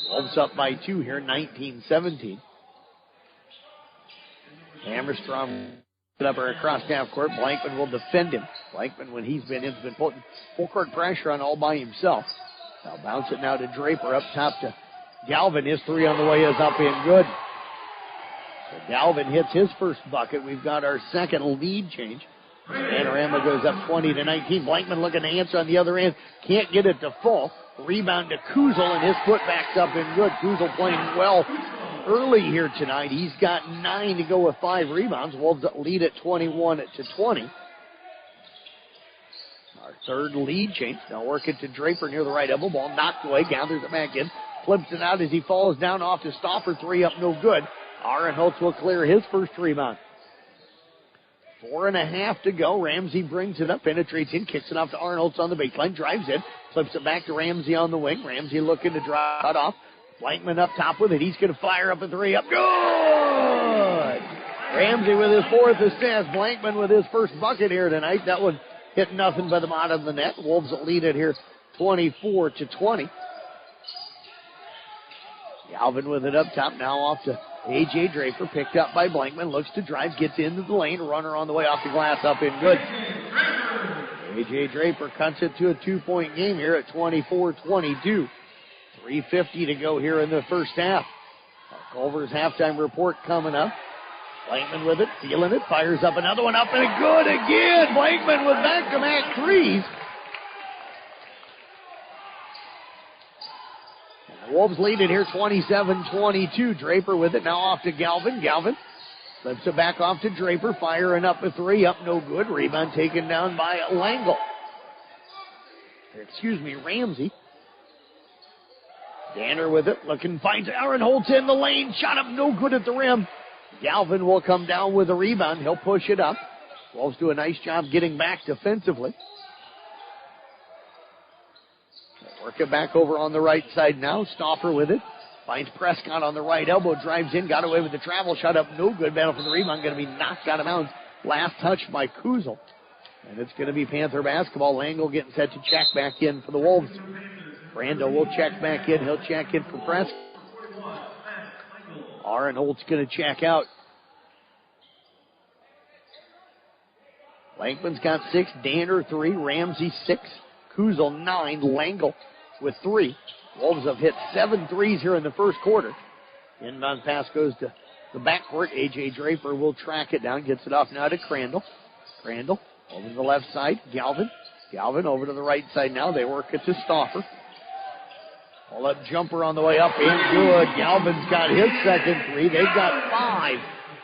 Wolves up by two here, 19-17. Hammerstrom up or across half court. Blankman will defend him. Blankman, when he's been in, has been putting full court pressure on all by himself. Now bounce it now to Draper up top to Galvin. His three on the way is up and good. So Galvin hits his first bucket. We've got our second lead change. Panorama goes up 20-19. Blankman looking to answer on the other end. Can't get it to full. Rebound to Kuzel, and his putback's up and good. Kuzel playing well early here tonight. He's got 9 to go with 5 rebounds. Wolves lead at 21-20. Our third lead change. Now work it to Draper near the right elbow. Ball knocked away. Gathers it back in. Flips it out as he falls down off to Stauffer. Three up, no good. Aaron Holtz will clear his first rebound. 4.5 to go. Ramsey brings it up, penetrates in, kicks it off to Aaron Holtz on the baseline, drives in, flips it back to Ramsey on the wing. Ramsey looking to drive, cut off. Blankman up top with it. He's going to fire up a three. Up good! Ramsey with his fourth assist. Blankman with his first bucket here tonight. That one hit nothing but the bottom of the net. Wolves lead it here 24-20. Galvin with it up top. Now off to A.J. Draper. Picked up by Blankman. Looks to drive. Gets into the lane. Runner on the way off the glass. Up and good. A.J. Draper cuts it to a 2-point game here at 24-22. 3:50 to go here in the first half. Culver's halftime report coming up. Blankman with it, feeling it, fires up another one, up and good again. Blankman with back-to-back threes. And the Wolves lead it here 27-22. Draper with it, now off to Galvin. Galvin flips it back off to Draper, firing up a three, up no good. Rebound taken down by Ramsey. Danner with it, looking, finds Aaron Holtz in the lane, shot up no good at the rim. Galvin will come down with a rebound. He'll push it up. Wolves do a nice job getting back defensively. Work it back over on the right side now. Stauffer with it. Finds Prescott on the right elbow. Drives in. Got away with the travel. Shot up no good. Battle for the rebound. Going to be knocked out of bounds. Last touch by Kuzel. And it's going to be Panther basketball. Langle getting set to check back in for the Wolves. Brando will check back in. He'll check in for Prescott. Aaron Holt's going to check out. Blankman's got 6. Danner 3. Ramsey 6. Kuzel 9. Langle with 3. Wolves have hit 7 threes here in the first quarter. Inbound pass goes to the backcourt. A.J. Draper will track it down, gets it off now to Crandall. Crandall over to the left side. Galvin over to the right side now. They work it to Stauffer. Pull-up jumper on the way up and good. Galvin's got his second three. They've got 5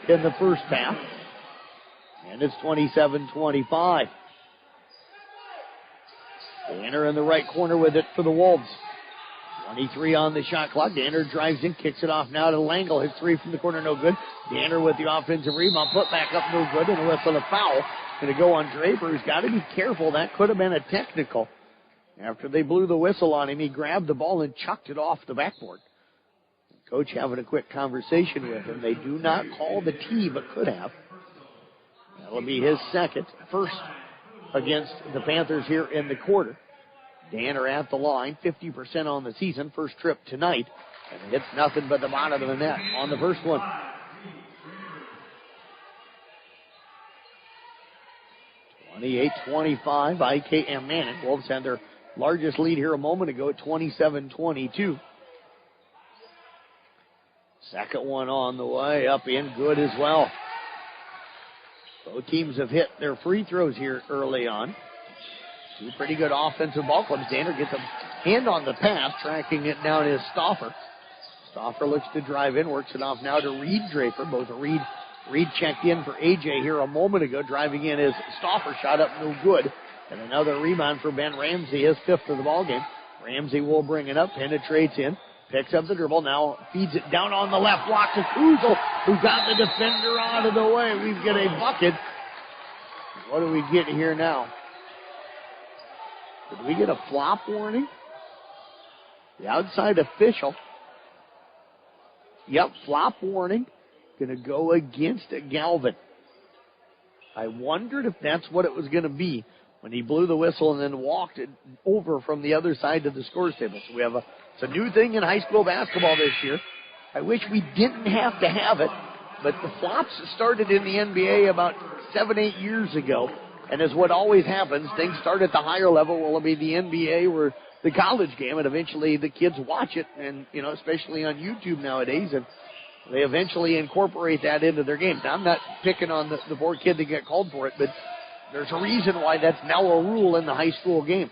in the first half. And it's 27-25. Danner in the right corner with it for the Wolves. 23 on the shot clock. Danner drives in, kicks it off now to Langle. His three from the corner, no good. Danner with the offensive rebound, put back up, no good, and a whistle, a foul. Going to go on Draper. He's got to be careful. That could have been a technical. After they blew the whistle on him, he grabbed the ball and chucked it off the backboard. Coach having a quick conversation with him. They do not call the tee, but could have. That'll be his second, first against the Panthers here in the quarter. Danner at the line, 50% on the season, first trip tonight. And hits nothing but the bottom of the net on the first one. 28-25, IKM-Manning. Wolves had their largest lead here a moment ago at 27-22. Second one on the way, up in, good as well. Both teams have hit their free throws here early on. Two pretty good offensive ball clubs. Danner gets a hand on the pass, tracking it down is Stauffer. Stauffer looks to drive in, works it off now to Reed Draper. Both Reed checked in for AJ here a moment ago. Driving in is Stauffer, shot up no good. And another rebound for Ben Ramsey, his fifth of the ballgame. Ramsey will bring it up, penetrates in, picks up the dribble, now feeds it down on the left block to Kuzel, who got the defender out of the way. We've got a bucket. What do we get here now? Did we get a flop warning? The outside official. Yep, flop warning. Going to go against Galvin. I wondered if that's what it was going to be when he blew the whistle and then walked it over from the other side to the scores table. So we have it's a new thing in high school basketball this year. I wish we didn't have to have it, but the flops started in the NBA about 7-8 years ago. And as what always happens, things start at the higher level. Well, it'll be the NBA or the college game, and eventually the kids watch it, and, you know, especially on YouTube nowadays, and they eventually incorporate that into their games. Now, I'm not picking on the poor kid that got called for it, but there's a reason why that's now a rule in the high school game.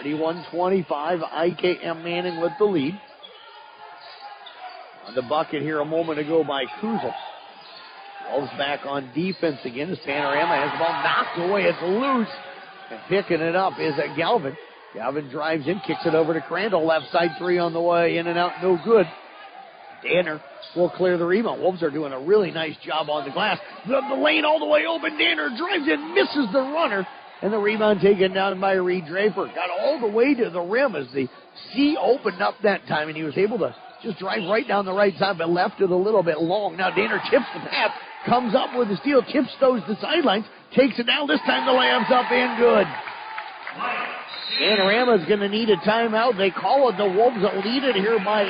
31-25, IKM-Manning with the lead. On the bucket here a moment ago by Kuzel. Wolves back on defense again as Panorama has the ball knocked away. It's loose. And picking it up is Galvin. Galvin drives in, kicks it over to Crandall. Left side three on the way, in and out, no good. Danner will clear the rebound. Wolves are doing a really nice job on the glass. The lane all the way open. Danner drives in, misses the runner. And the rebound taken down by Reed Draper. Got all the way to the rim as the C opened up that time, and he was able to just drive right down the right side, but left it a little bit long. Now Danner chips the pass, comes up with the steal, tips those the sidelines, takes it down. This time the layup's up and good. Panorama's going to need a timeout. They call it. The Wolves lead it here by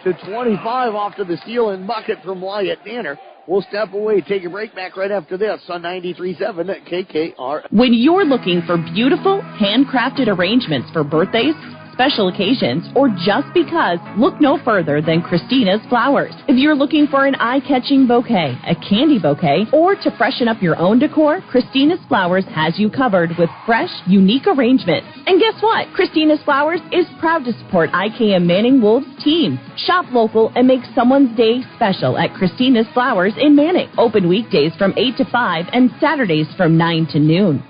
8:33-25 off to the steal and bucket from Wyatt Danner. We'll step away, take a break, back right after this on 93.7 at KKR. When you're looking for beautiful, handcrafted arrangements for birthdays, special occasions, or just because, look no further than Christina's Flowers. If you're looking for an eye-catching bouquet, a candy bouquet, or to freshen up your own decor, Christina's Flowers has you covered with fresh, unique arrangements. And guess what? Christina's Flowers is proud to support IKM-Manning Wolves team. Shop local and make someone's day special at Christina's Flowers in Manning. Open weekdays from 8 to 5 and Saturdays from 9 to noon.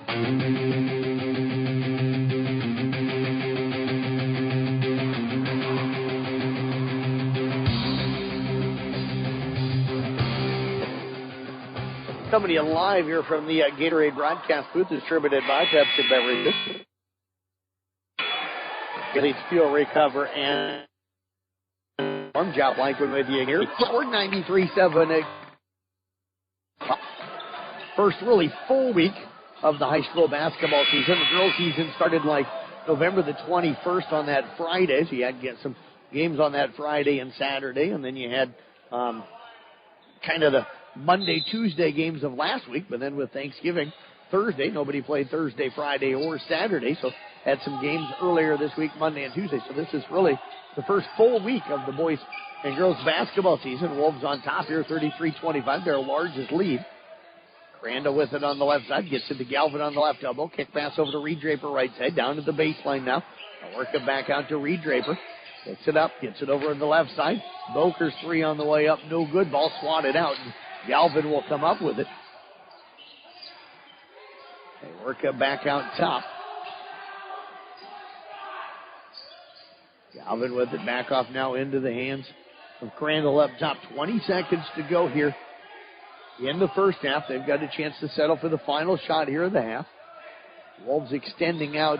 Coming to you live here from the Gatorade broadcast booth, distributed by Pepsi Beverages. Athletes Fuel Recover and Arm Job Blankwood with you here. 493.7. First really full week of the high school basketball season. The girls' season started like November the 21st on that Friday, so you had to get some games on that Friday and Saturday, and then you had kind of the Monday, Tuesday games of last week, but then with Thanksgiving Thursday, nobody played Thursday, Friday, or Saturday, so had some games earlier this week, Monday and Tuesday. So this is really the first full week of the boys in girls basketball season. Wolves on top here, 33-25, their largest lead. Crandall with it on the left side, gets it to Galvin on the left elbow. Kick pass over to Reed Draper right side, down to the baseline now. I'll work it back out to Reed Draper. Picks it up, gets it over on the left side. Boker's three on the way up, no good. Ball swatted out, and Galvin will come up with it. They work it back out top. Galvin with it, back off now into the hands of Crandall up top. 20 seconds to go here in the first half. They've got a chance to settle for the final shot here of the half. Wolves extending out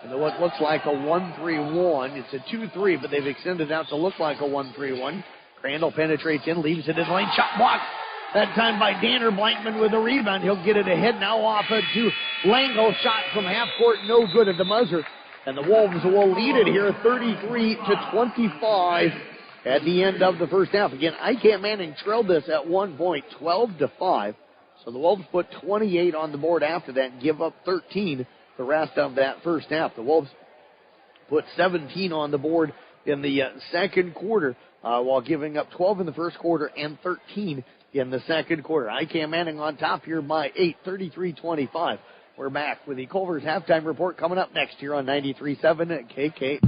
into what looks like a 1-3-1. It's a 2-3, but they've extended out to look like a 1-3-1. Crandall penetrates in, leaves it in the lane. Shot blocked. That time by Danner. Blankman with a rebound. He'll get it ahead now off it to Lango. Shot from half court, no good at the buzzer. And the Wolves will lead it here 33-25 at the end of the first half. Again, IKM-Manning trailed this at one point, 12-5. So the Wolves put 28 on the board after that and give up 13 the rest of that first half. The Wolves put 17 on the board in the second quarter, while giving up 12 in the first quarter and 13 in the second quarter. IKM-Manning on top here by 8, 33-25. We're back with the Culver's halftime report coming up next here on 93.7 at KK.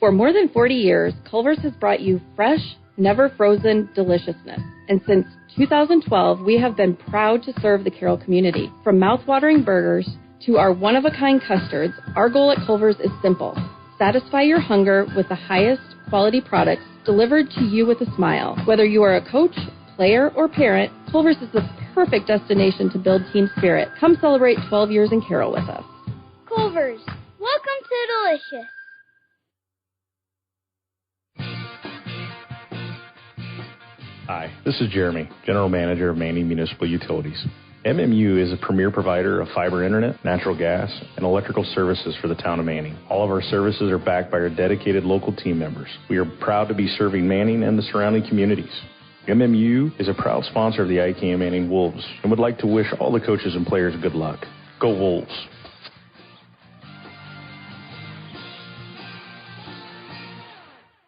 For more than 40 years, Culver's has brought you fresh, never frozen deliciousness. And since 2012, we have been proud to serve the Carroll community. From mouth-watering burgers to our one-of-a-kind custards, our goal at Culver's is simple. Satisfy your hunger with the highest quality products delivered to you with a smile. Whether you are a coach, player, or parent, Culver's is the perfect destination to build team spirit. Come celebrate 12 years in Carroll with us. Culver's, welcome to Delicious. Hi, this is Jeremy, General Manager of Manning Municipal Utilities. MMU is a premier provider of fiber internet, natural gas, and electrical services for the town of Manning. All of our services are backed by our dedicated local team members. We are proud to be serving Manning and the surrounding communities. MMU is a proud sponsor of the IKM-Manning Wolves and would like to wish all the coaches and players good luck. Go Wolves!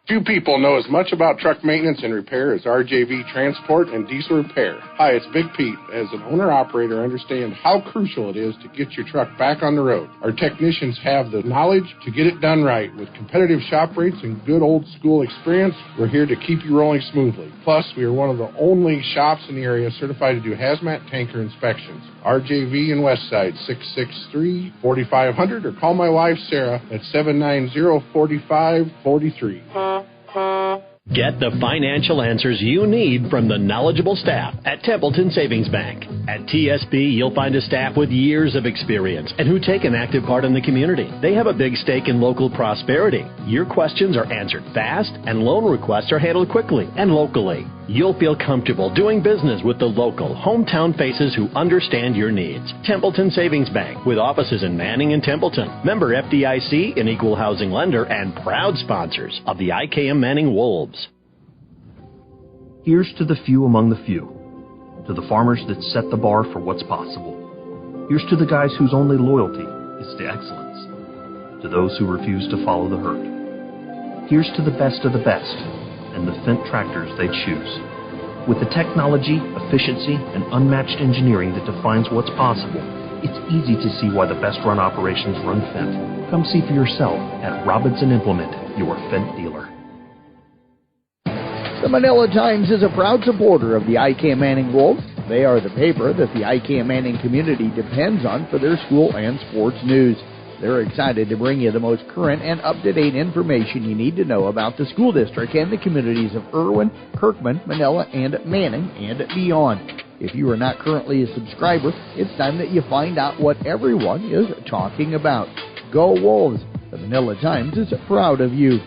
Few people know as much about truck maintenance and repair as RJV Transport and Diesel Repair. Hi, it's Big Pete. As an owner-operator, I understand how crucial it is to get your truck back on the road. Our technicians have the knowledge to get it done right. With competitive shop rates and good old-school experience, we're here to keep you rolling smoothly. Plus, we are one of the only shops in the area certified to do hazmat tanker inspections. RJV in Westside, 663-4500, or call my wife, Sarah, at 790-4543. Get the financial answers you need from the knowledgeable staff at Templeton Savings Bank. At TSB, you'll find a staff with years of experience and who take an active part in the community. They have a big stake in local prosperity. Your questions are answered fast, and loan requests are handled quickly and locally. You'll feel comfortable doing business with the local, hometown faces who understand your needs. Templeton Savings Bank, with offices in Manning and Templeton. Member FDIC, an equal housing lender, and proud sponsors of the IKM-Manning Wolves. Here's to the few among the few, to the farmers that set the bar for what's possible. Here's to the guys whose only loyalty is to excellence, to those who refuse to follow the herd. Here's to the best of the best, and the Fendt tractors they choose. With the technology, efficiency, and unmatched engineering that defines what's possible, it's easy to see why the best-run operations run Fendt. Come see for yourself at Robinson Implement, your Fendt dealer. The Manila Times is a proud supporter of the IKM-Manning Wolves. They are the paper that the IKM-Manning community depends on for their school and sports news. They're excited to bring you the most current and up-to-date information you need to know about the school district and the communities of Irwin, Kirkman, Manila, and Manning, and beyond. If you are not currently a subscriber, it's time that you find out what everyone is talking about. Go Wolves! The Manila Times is proud of you.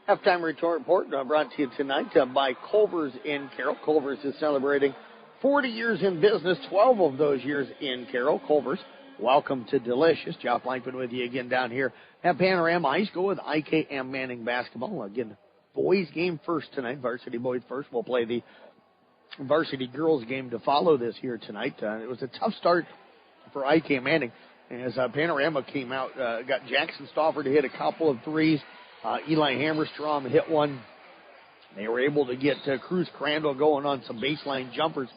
Halftime report brought to you tonight by Culver's in Carroll. Culver's is celebrating 40 years in business, 12 of those years in Carroll. Culver's, welcome to Delicious. Jeff Blankman with you again down here at Panorama High School with IKM-Manning basketball. Again, boys game first tonight. Varsity boys first. We'll play the varsity girls game to follow this here tonight. It was a tough start for IKM-Manning as Panorama came out, got Jackson Stauffer to hit a couple of threes. Eli Hammerstrom hit one. They were able to get Cruz Crandall going on some baseline jumpers.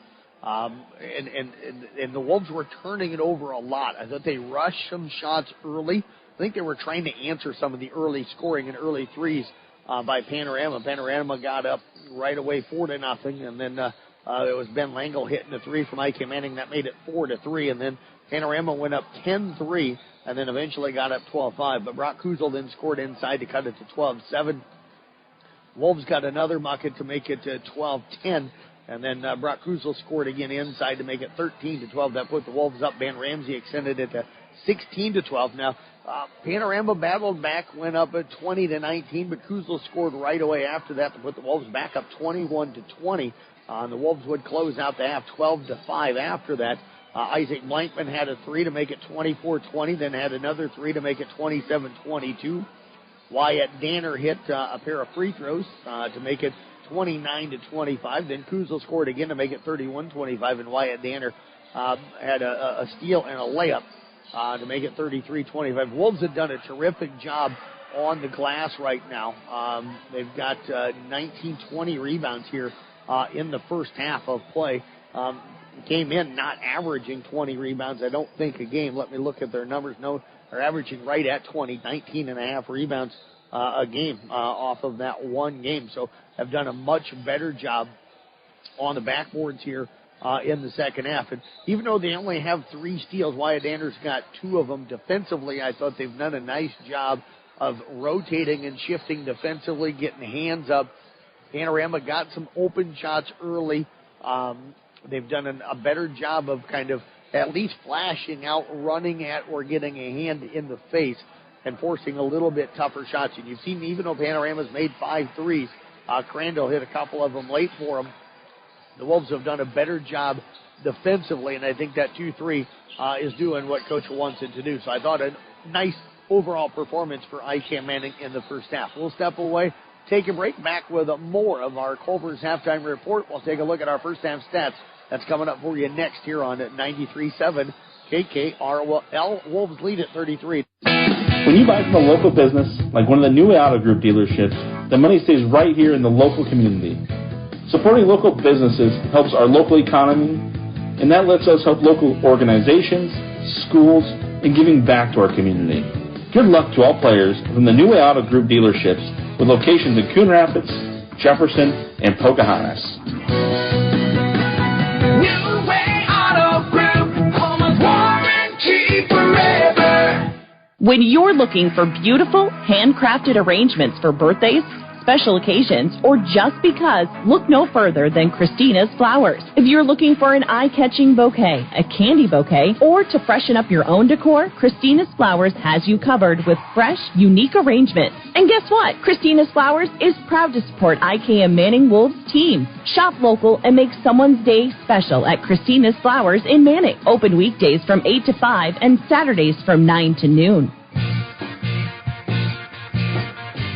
And the Wolves were turning it over a lot. I thought they rushed some shots early. I think they were trying to answer some of the early scoring and early threes by Panorama. Panorama got up right away 4-0, and then it was Ben Langle hitting a three from IKM-Manning that made it 4-3, and then Panorama went up 10-3, and then eventually got up 12-5. But Brock Kuzel then scored inside to cut it to 12-7. Wolves got another bucket to make it 12-10. And then Brock Kuzel scored again inside to make it 13-12. That put the Wolves up. Ben Ramsey extended it to 16-12. Now, Panorama battled back, went up at 20-19, but Kuzel scored right away after that to put the Wolves back up 21-20. And the Wolves would close out the half 12-5 after that. Isaac Blankman had a three to make it 24-20, then had another three to make it 27-22. Wyatt Danner hit a pair of free throws to make it 29-25. Then Kuzel scored again to make it 31-25, and Wyatt Danner had a steal and a layup to make it 33-25. Wolves have done a terrific job on the glass right now. They've got 19-20 rebounds here in the first half of play. Came in not averaging 20 rebounds, I don't think, a game. Let me look at their numbers. No, they're averaging right at 20, 19.5 rebounds a game off of that one game. So have done a much better job on the backboards here in the second half. And even though they only have 3 steals, Wyatt Danner's got 2 of them defensively. I thought they've done a nice job of rotating and shifting defensively, getting hands up. Panorama got some open shots early. They've done a better job of kind of at least flashing out, running at, or getting a hand in the face and forcing a little bit tougher shots. And you've seen, even though Panorama's made 5 threes, Crandall hit a couple of them late for them. The Wolves have done a better job defensively, and I think that 2-3 is doing what Coach wants it to do. So I thought a nice overall performance for IKM-Manning in the first half. We'll step away, take a break, back with more of our Culver's halftime report. We'll take a look at our first half stats. That's coming up for you next here on 93.7 KKRL. Wolves lead at 33. When you buy from a local business, like one of the new Auto Group dealerships, the money stays right here in the local community. Supporting local businesses helps our local economy, and that lets us help local organizations, schools, and giving back to our community. Good luck to all players from the New Auto Group dealerships with locations in Coon Rapids, Jefferson, and Pocahontas. When you're looking for beautiful, handcrafted arrangements for birthdays, special occasions, or just because, look no further than Christina's Flowers. If you're looking for an eye-catching bouquet, a candy bouquet, or to freshen up your own decor, Christina's Flowers has you covered with fresh, unique arrangements. And guess what? Christina's Flowers is proud to support IKM-Manning Wolves team. Shop local and make someone's day special at Christina's Flowers in Manning. Open weekdays from 8 to 5 and Saturdays from 9 to noon.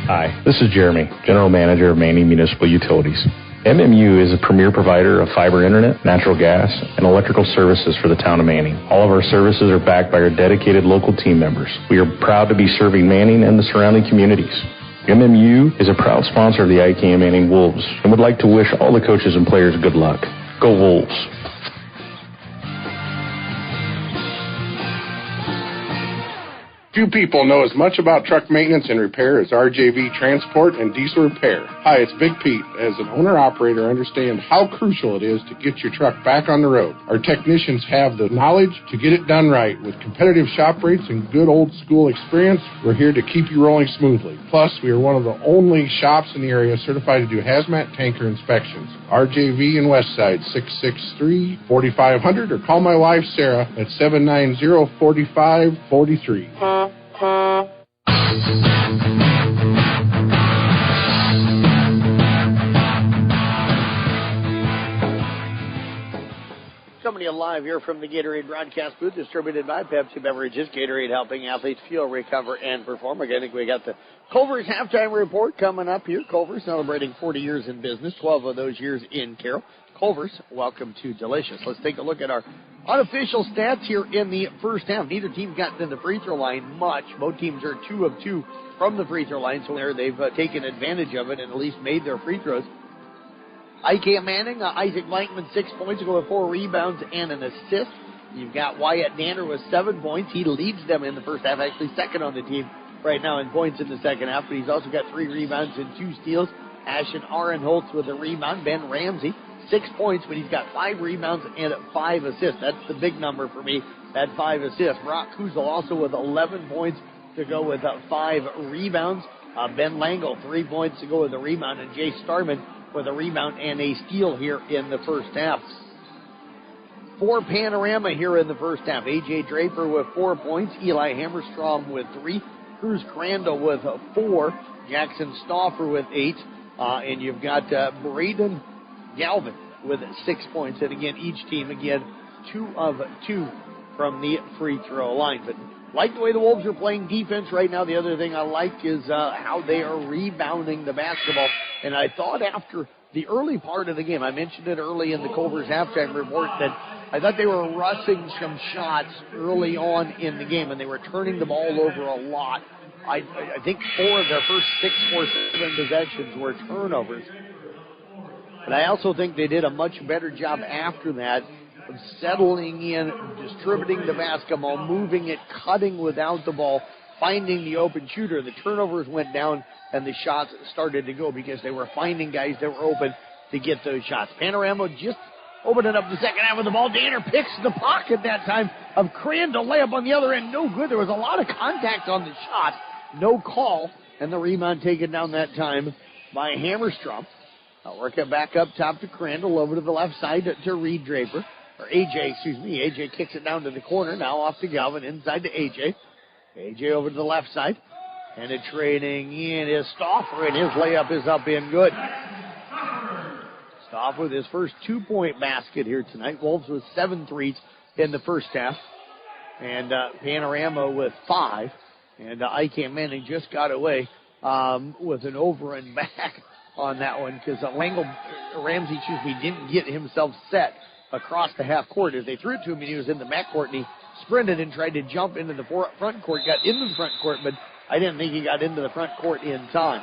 Hi, this is Jeremy, General Manager of Manning Municipal Utilities. MMU is a premier provider of fiber internet, natural gas, and electrical services for the town of Manning. All of our services are backed by our dedicated local team members. We are proud to be serving Manning and the surrounding communities. MMU is a proud sponsor of the IKM-Manning Wolves and would like to wish all the coaches and players good luck. Go Wolves! Few people know as much about truck maintenance and repair as RJV Transport and Diesel Repair. Hi, it's Big Pete. As an owner-operator, I understand how crucial it is to get your truck back on the road. Our technicians have the knowledge to get it done right. With competitive shop rates and good old-school experience, we're here to keep you rolling smoothly. Plus, we are one of the only shops in the area certified to do hazmat tanker inspections. RJV in Westside, 663-4500, or call my wife, Sarah, at 790-4543. Coming to you live here from the Gatorade broadcast booth, distributed by Pepsi Beverages. Gatorade helping athletes feel, recover, and perform. Again, I think we got the Culver's halftime report coming up here. Culver's celebrating 40 years in business, 12 of those years in Carroll. Culver's, welcome to Delicious. Let's take a look at our unofficial stats here in the first half. Neither team's gotten to the free throw line much. Both teams are 2 of 2 from the free throw line, so there they've taken advantage of it and at least made their free throws. IKM-Manning, Isaac Blankman, 6 points, go with 4 rebounds and an assist. You've got Wyatt Danner with 7 points. He leads them in the first half, actually second on the team right now in points in the second half, but he's also got 3 rebounds and 2 steals. Ashton Arenholtz with a rebound. Ben Ramsey, 6 points, but he's got 5 rebounds and 5 assists. That's the big number for me, that 5 assists. Brock Kuzel also with 11 points to go with 5 rebounds. Ben Langle, 3 points to go with a rebound, and Jay Starman with a rebound and a steal here in the first half. For Panorama here in the first half, A.J. Draper with 4 points, Eli Hammerstrom with 3, Cruz Crandall with 4, Jackson Stauffer with 8, and you've got Braden Galvin with 6 points. And again, each team, 2 of 2 from the free throw line. But like the way the Wolves are playing defense right now, the other thing I like is how they are rebounding the basketball. And I thought after the early part of the game, I mentioned it early in the Culver's halftime report, that I thought they were rushing some shots early on in the game, and they were turning the ball over a lot. I think 4 of their first 6 or 7 possessions were turnovers. But I also think they did a much better job after that of settling in, distributing the basketball, moving it, cutting without the ball, finding the open shooter. The turnovers went down, and the shots started to go because they were finding guys that were open to get those shots. Panorama just opening up the second half of the ball. Danner picks the pocket that time of Crandall. Layup on the other end, no good. There was a lot of contact on the shot. No call, and the rebound taken down that time by Hammerstrom. I'll work it back up top to Crandall, over to the left side to Reed Draper. Or AJ, AJ kicks it down to the corner. Now off to Galvin, inside to AJ. AJ over to the left side. Penetrating in is Stauffer, and his layup is up in good. Stauffer with his first 2-point basket here tonight. Wolves with 7 threes in the first half. And Panorama with 5. And IKM-Manning just got away with an over and back on that one, because Ramsey didn't get himself set across the half court. As they threw it to him, and he was in the backcourt, and he sprinted and tried to jump into the front court, got into the front court, but I didn't think he got into the front court in time.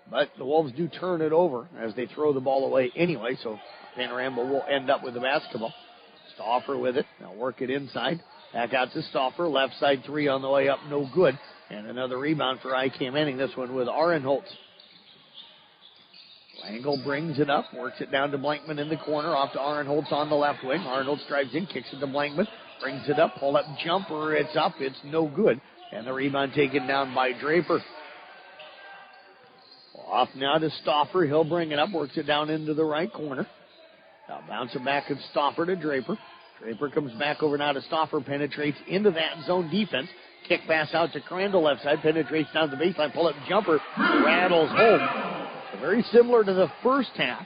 But the Wolves do turn it over as they throw the ball away anyway, so Panorama will end up with the basketball. Stauffer with it. Now work it inside. Back out to Stauffer. Left side 3 on the way up, no good. And another rebound for IKM-Manning, this one with Arenholtz. Langle brings it up, works it down to Blankman in the corner, off to Arenholtz on the left wing. Arenholtz drives in, kicks it to Blankman, brings it up, pull up jumper, it's up, it's no good. And the rebound taken down by Draper. Off now to Stauffer, he'll bring it up, works it down into the right corner. Now bounce it back of Stauffer to Draper. Draper comes back over now to Stauffer, penetrates into that zone defense. Kick pass out to Crandall left side, penetrates down the baseline, pull up jumper, rattles home. So very similar to the first half.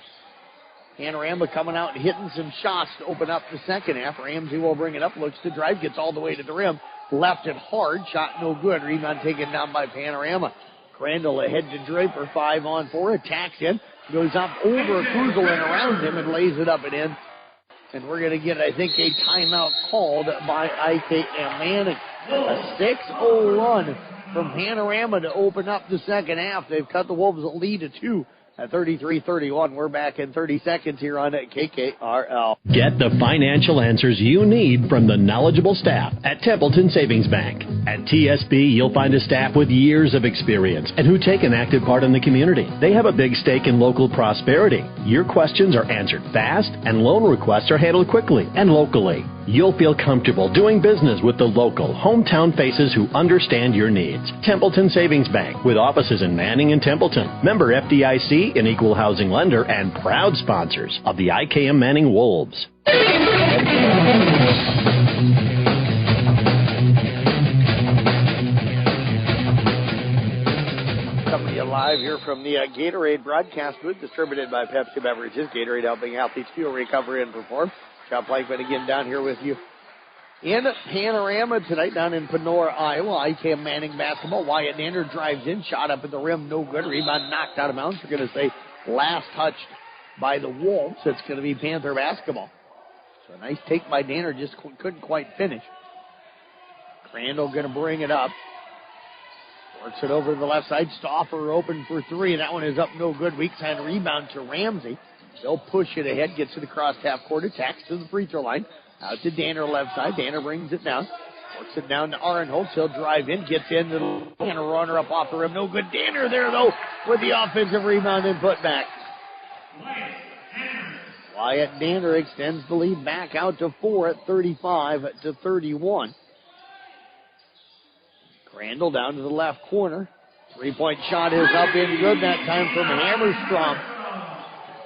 Panorama coming out and hitting some shots to open up the second half. Ramsey will bring it up, looks to drive, gets all the way to the rim, left it hard, shot no good. Rebound taken down by Panorama. Crandall ahead to Draper, 5-on-4, attacks in, goes up over Kuzel and around him and lays it up and in. And we're going to get, I think, a timeout called by IKM-Manning. A 6-0 run from Panorama to open up the second half. They've cut the Wolves a lead to 2 at 33-31. We're back in 30 seconds here on KKRL. Get the financial answers you need from the knowledgeable staff at Templeton Savings Bank. At TSB, you'll find a staff with years of experience and who take an active part in the community. They have a big stake in local prosperity. Your questions are answered fast, and loan requests are handled quickly and locally. You'll feel comfortable doing business with the local, hometown faces who understand your needs. Templeton Savings Bank, with offices in Manning and Templeton. Member FDIC, an equal housing lender, and proud sponsors of the IKM-Manning Wolves. Coming to you live live here from the Gatorade broadcast booth, distributed by Pepsi Beverages. Gatorade helping athletes feel, recover, and perform. Chuck Blankman again down here with you in Panorama tonight down in Panora, Iowa. IKM-Manning basketball. Wyatt Danner drives in, shot up at the rim, no good. Rebound knocked out of bounds. We're going to say last touched by the Wolves. It's going to be Panther basketball. So a nice take by Danner, just couldn't quite finish. Crandall going to bring it up. Works it over to the left side. Stauffer open for three. That one is up no good. Weak side rebound to Ramsey. They'll push it ahead. Gets it across half court. Attacks to the free throw line. Out to Danner left side. Danner brings it down. Works it down to Arenholtz. He'll drive in. Gets in. Danner runner up off the rim. No good. Danner there though with the offensive rebound and put back. Wyatt Danner extends the lead back out to 4 at 35-31. Crandall down to the left corner. Three-point shot is up and good that time from Hammerstrom.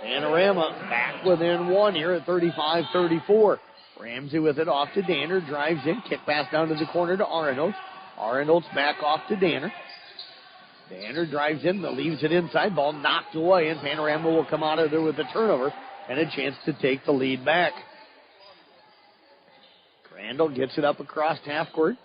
Panorama back within one here at 35-34. Ramsey with it off to Danner. Drives in. Kick pass down to the corner to Arenholtz. Arenholtz back off to Danner. Danner drives in. Leaves it inside. Ball knocked away, and Panorama will come out of there with a turnover and a chance to take the lead back. Crandall gets it up across half court.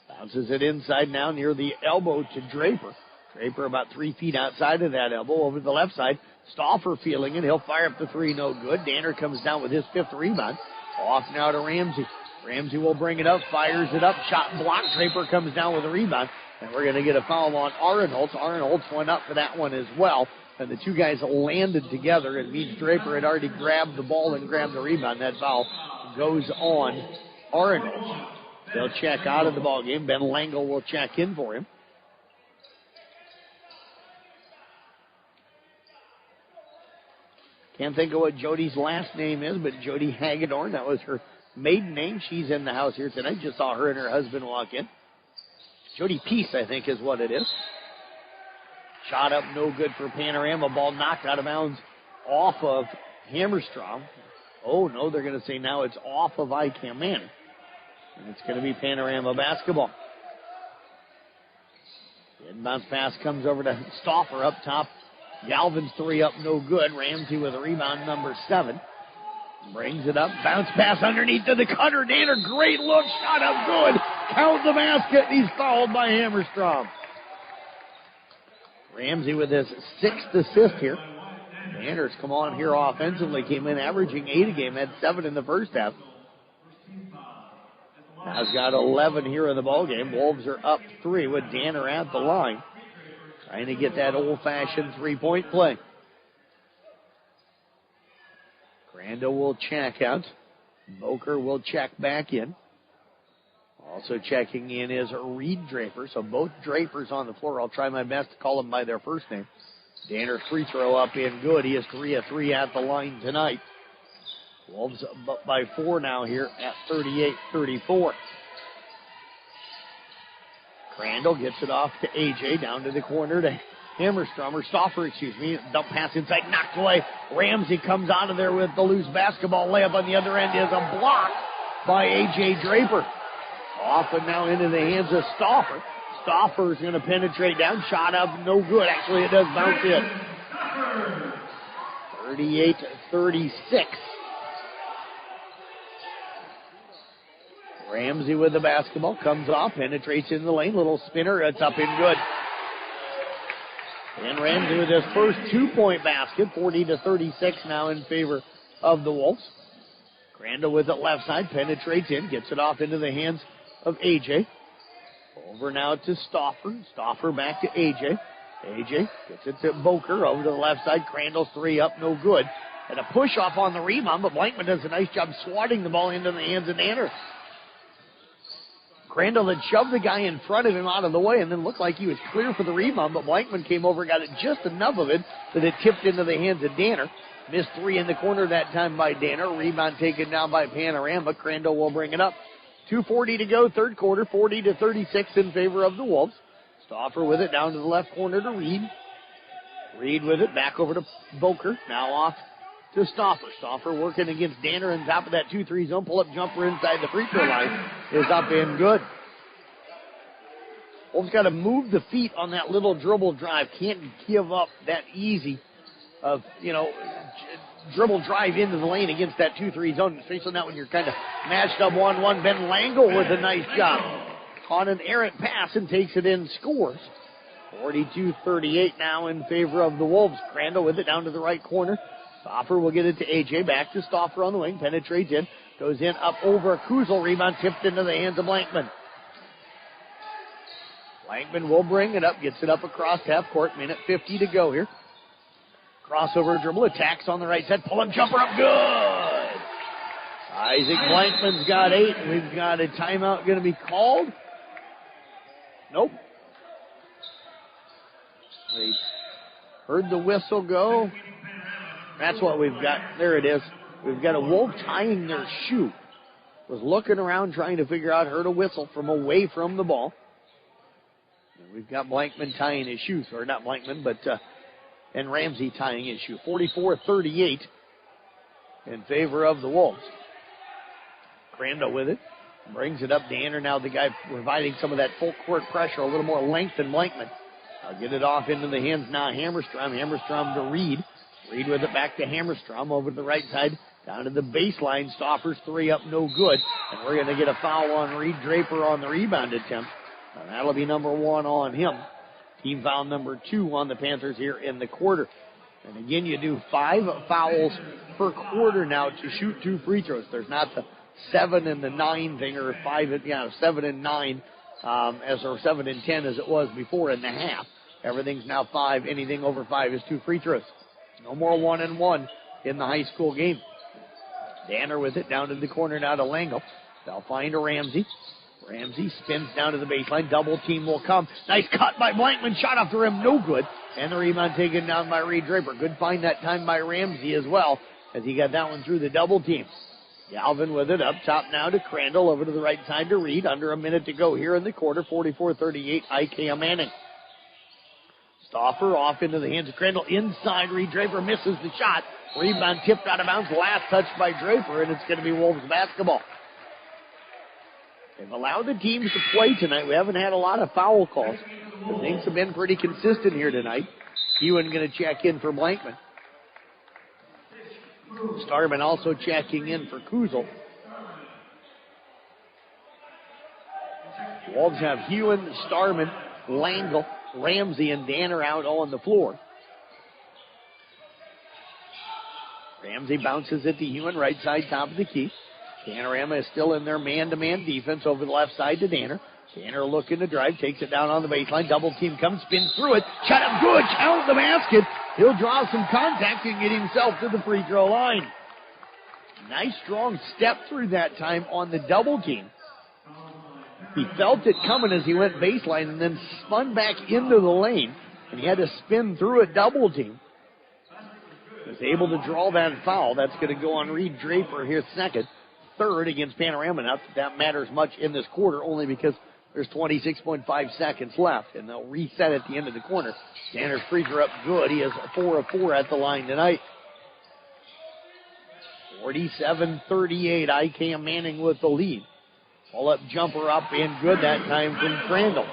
Bounces it inside now near the elbow to Draper. Draper about 3 feet outside of that elbow over to the left side. Stauffer feeling it. He'll fire up the three. No good. Danner comes down with his fifth rebound. Off now to Ramsey. Ramsey will bring it up. Fires it up. Shot blocked. Draper comes down with a rebound. And we're going to get a foul on Arenholtz. Arenholtz went up for that one as well. And the two guys landed together. It means Draper had already grabbed the ball and grabbed the rebound. That foul goes on Arenholtz. They'll check out of the ball game. Ben Langle will check in for him. Can't think of what Jody's last name is, but Jody Hagedorn, that was her maiden name. She's in the house here tonight. Just saw her and her husband walk in. Jody Peace, I think, is what it is. Shot up, no good for Panorama. Ball knocked out of bounds off of Hammerstrom. Oh, no, they're going to say now it's off of IKM-Manning. And it's going to be Panorama basketball. The inbounds pass comes over to Stauffer up top. Galvin's three up, no good. Ramsey with a rebound, number 7. Brings it up. Bounce pass underneath to the cutter. Danner, great look. Shot up good. Count the basket. He's fouled by Hammerstrom. Ramsey with his 6th assist here. Danner's come on here offensively. Came in averaging 8 a game. Had 7 in the first half. Now he's got 11 here in the ballgame. Wolves are up 3 with Danner at the line. Trying to get that old-fashioned three-point play. Crandall will check out. Boker will check back in. Also checking in is Reed Draper. So both Drapers on the floor. I'll try my best to call them by their first name. Danner's free throw up and good. He is 3 of 3 at the line tonight. Wolves up by 4 now here at 38-34. Crandall gets it off to A.J. down to the corner to Stauffer, dump pass inside, knocked away. Ramsey comes out of there with the loose basketball. Layup on the other end is a block by A.J. Draper. Off and now into the hands of Stauffer. Stauffer's going to penetrate down. Shot up, no good. Actually, it does bounce in. 38-36. Ramsey with the basketball, comes off, penetrates in the lane, little spinner, it's up and good. And Ramsey with his first 2-point basket, 40-36 now in favor of the Wolves. Crandall with it left side, penetrates in, gets it off into the hands of A.J. Over now to Stauffer. Stauffer back to A.J. A.J. gets it to Boker over to the left side. Crandall's three up, no good. And a push off on the rebound, but Blankman does a nice job swatting the ball into the hands of Danner. Crandall had shoved the guy in front of him out of the way and then looked like he was clear for the rebound, but Blankman came over and got it just enough of it that it tipped into the hands of Danner. Missed 3 in the corner that time by Danner. Rebound taken down by Panorama. Crandall will bring it up. 2:40 to go, third quarter, 40-36 in favor of the Wolves. Stauffer with it down to the left corner to Reed. Reed with it back over to Boker. Now off to Stauffer. Stauffer working against Danner on top of that 2-3 zone. Pull-up jumper inside the free throw line is up and good. Wolves got to move the feet on that little dribble drive. Can't give up that easy of, dribble drive into the lane against that 2-3 zone, especially not when you're kind of matched up 1-1. Ben Langle with a nice job. On an errant pass and takes it in, scores. 42-38 now in favor of the Wolves. Crandall with it down to the right corner. Stoffer will get it to A.J. Back to Stoffer on the wing. Penetrates in. Goes in up over Kuzel. Rebound tipped into the hands of Blankman. Blankman will bring it up. Gets it up across half court. Minute 50 to go here. Crossover dribble. Attacks on the right side. Pull-up jumper up. Good. Isaac Blankman's got 8. We've got a timeout going to be called. Nope. We heard the whistle go. That's what we've got. There it is. We've got a Wolf tying their shoe. Was looking around trying to figure out, heard a whistle from away from the ball. And we've got Blankman tying his shoes. Or not Blankman, but and Ramsey tying his shoe. 44-38 in favor of the Wolves. Crandall with it. Brings it up. Danner now the guy providing some of that full court pressure, a little more length than Blankman. I'll get it off into the hands now. Hammerstrom. Hammerstrom to Reed. Reed with it back to Hammerstrom over to the right side. Down to the baseline. Stoffer's 3 up, no good. And we're going to get a foul on Reed. Draper on the rebound attempt. And that'll be number 1 on him. Team foul number 2 on the Panthers here in the quarter. And again, you do 5 fouls per quarter now to shoot 2 free throws. There's not the 7 and the 9 thing, or 7 and 9, or 7 and 10 as it was before in the half. Everything's now 5. Anything over 5 is 2 free throws. No more 1-and-1 in the high school game. Danner with it down to the corner now to Langle. They'll find a Ramsey. Ramsey spins down to the baseline. Double team will come. Nice cut by Blankman. Shot off the rim. No good. And the rebound taken down by Reed Draper. Good find that time by Ramsey as well, as he got that one through the double team. Galvin with it up top now to Crandall. Over to the right side to Reed. Under a minute to go here in the quarter. 44-38 IKM-Manning. Stoffer off into the hands of Crandall. Inside, Reed Draper misses the shot. Rebound tipped out of bounds. Last touch by Draper, and it's going to be Wolves basketball. They've allowed the teams to play tonight. We haven't had a lot of foul calls. But things have been pretty consistent here tonight. Ewan going to check in for Blankman. Starman also checking in for Kuzel. Wolves have Hewen, Starman, Langle, Ramsey, and Danner out on the floor. Ramsey bounces it to Hewen, right side, top of the key. Panorama is still in their man-to-man defense over the left side to Danner. Danner looking to drive, takes it down on the baseline. Double team comes, spins through it. Shot up good, count the basket. He'll draw some contact and get himself to the free throw line. Nice strong step through that time on the double team. He felt it coming as he went baseline and then spun back into the lane. And he had to spin through a double team. Was able to draw that foul. That's going to go on Reed Draper here second. Third against Panorama. Not that matters much in this quarter, only because there's 26.5 seconds left. And they'll reset at the end of the corner. Danner's free throw up good. He has 4 of 4 at the line tonight. 47-38. IKM-Manning with the lead. Pull-up jumper up and good that time from Crandall.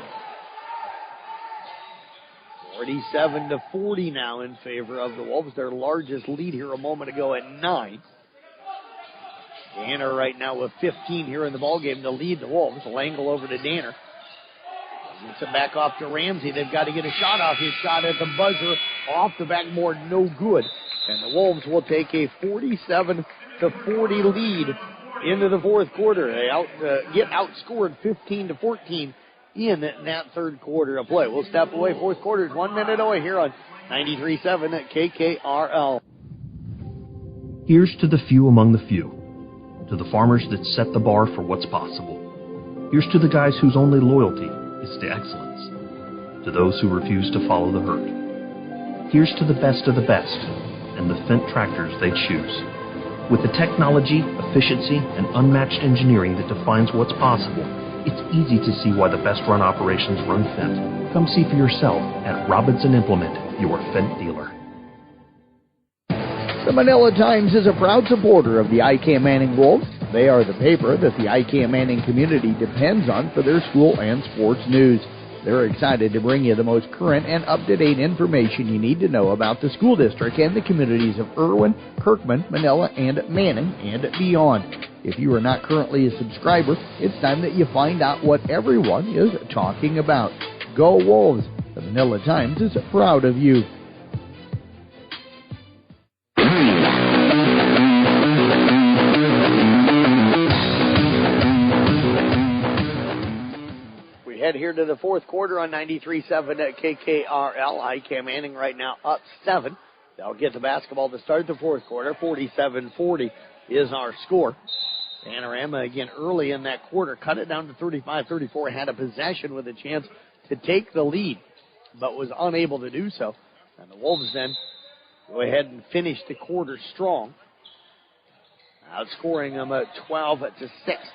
47-40 now in favor of the Wolves. Their largest lead here a moment ago at 9. Danner right now with 15 here in the ballgame to lead the Wolves. Langle over to Danner. Gets it back off to Ramsey. They've got to get a shot off. His shot at the buzzer off the backboard, no good. And the Wolves will take a 47-40 lead into the fourth quarter. They get outscored 15-14 in that third quarter of play. We'll step away. Fourth quarter is 1 minute away here on 93.7 at KKRL. Here's to the few among the few. To the farmers that set the bar for what's possible. Here's to the guys whose only loyalty is to excellence. To those who refuse to follow the herd. Here's to the best of the best and the Fendt tractors they choose. With the technology, efficiency, and unmatched engineering that defines what's possible, it's easy to see why the best run operations run Fendt. Come see for yourself at Robinson Implement, your Fendt dealer. The Manila Times is a proud supporter of the IKM-Manning Wolves. They are the paper that the IKM-Manning community depends on for their school and sports news. They're excited to bring you the most current and up-to-date information you need to know about the school district and the communities of Irwin, Kirkman, Manila, and Manning, and beyond. If you are not currently a subscriber, it's time that you find out what everyone is talking about. Go Wolves! The Manila Times is proud of you. We head here to the fourth quarter on 93.7 at KKRL. IKM-Manning right now up 7. They'll get the basketball to start the fourth quarter. 47-40 is our score. Panorama again early in that quarter cut it down to 35-34. Had a possession with a chance to take the lead, but was unable to do so. And the Wolves then go ahead and finish the quarter strong, outscoring them at 12-6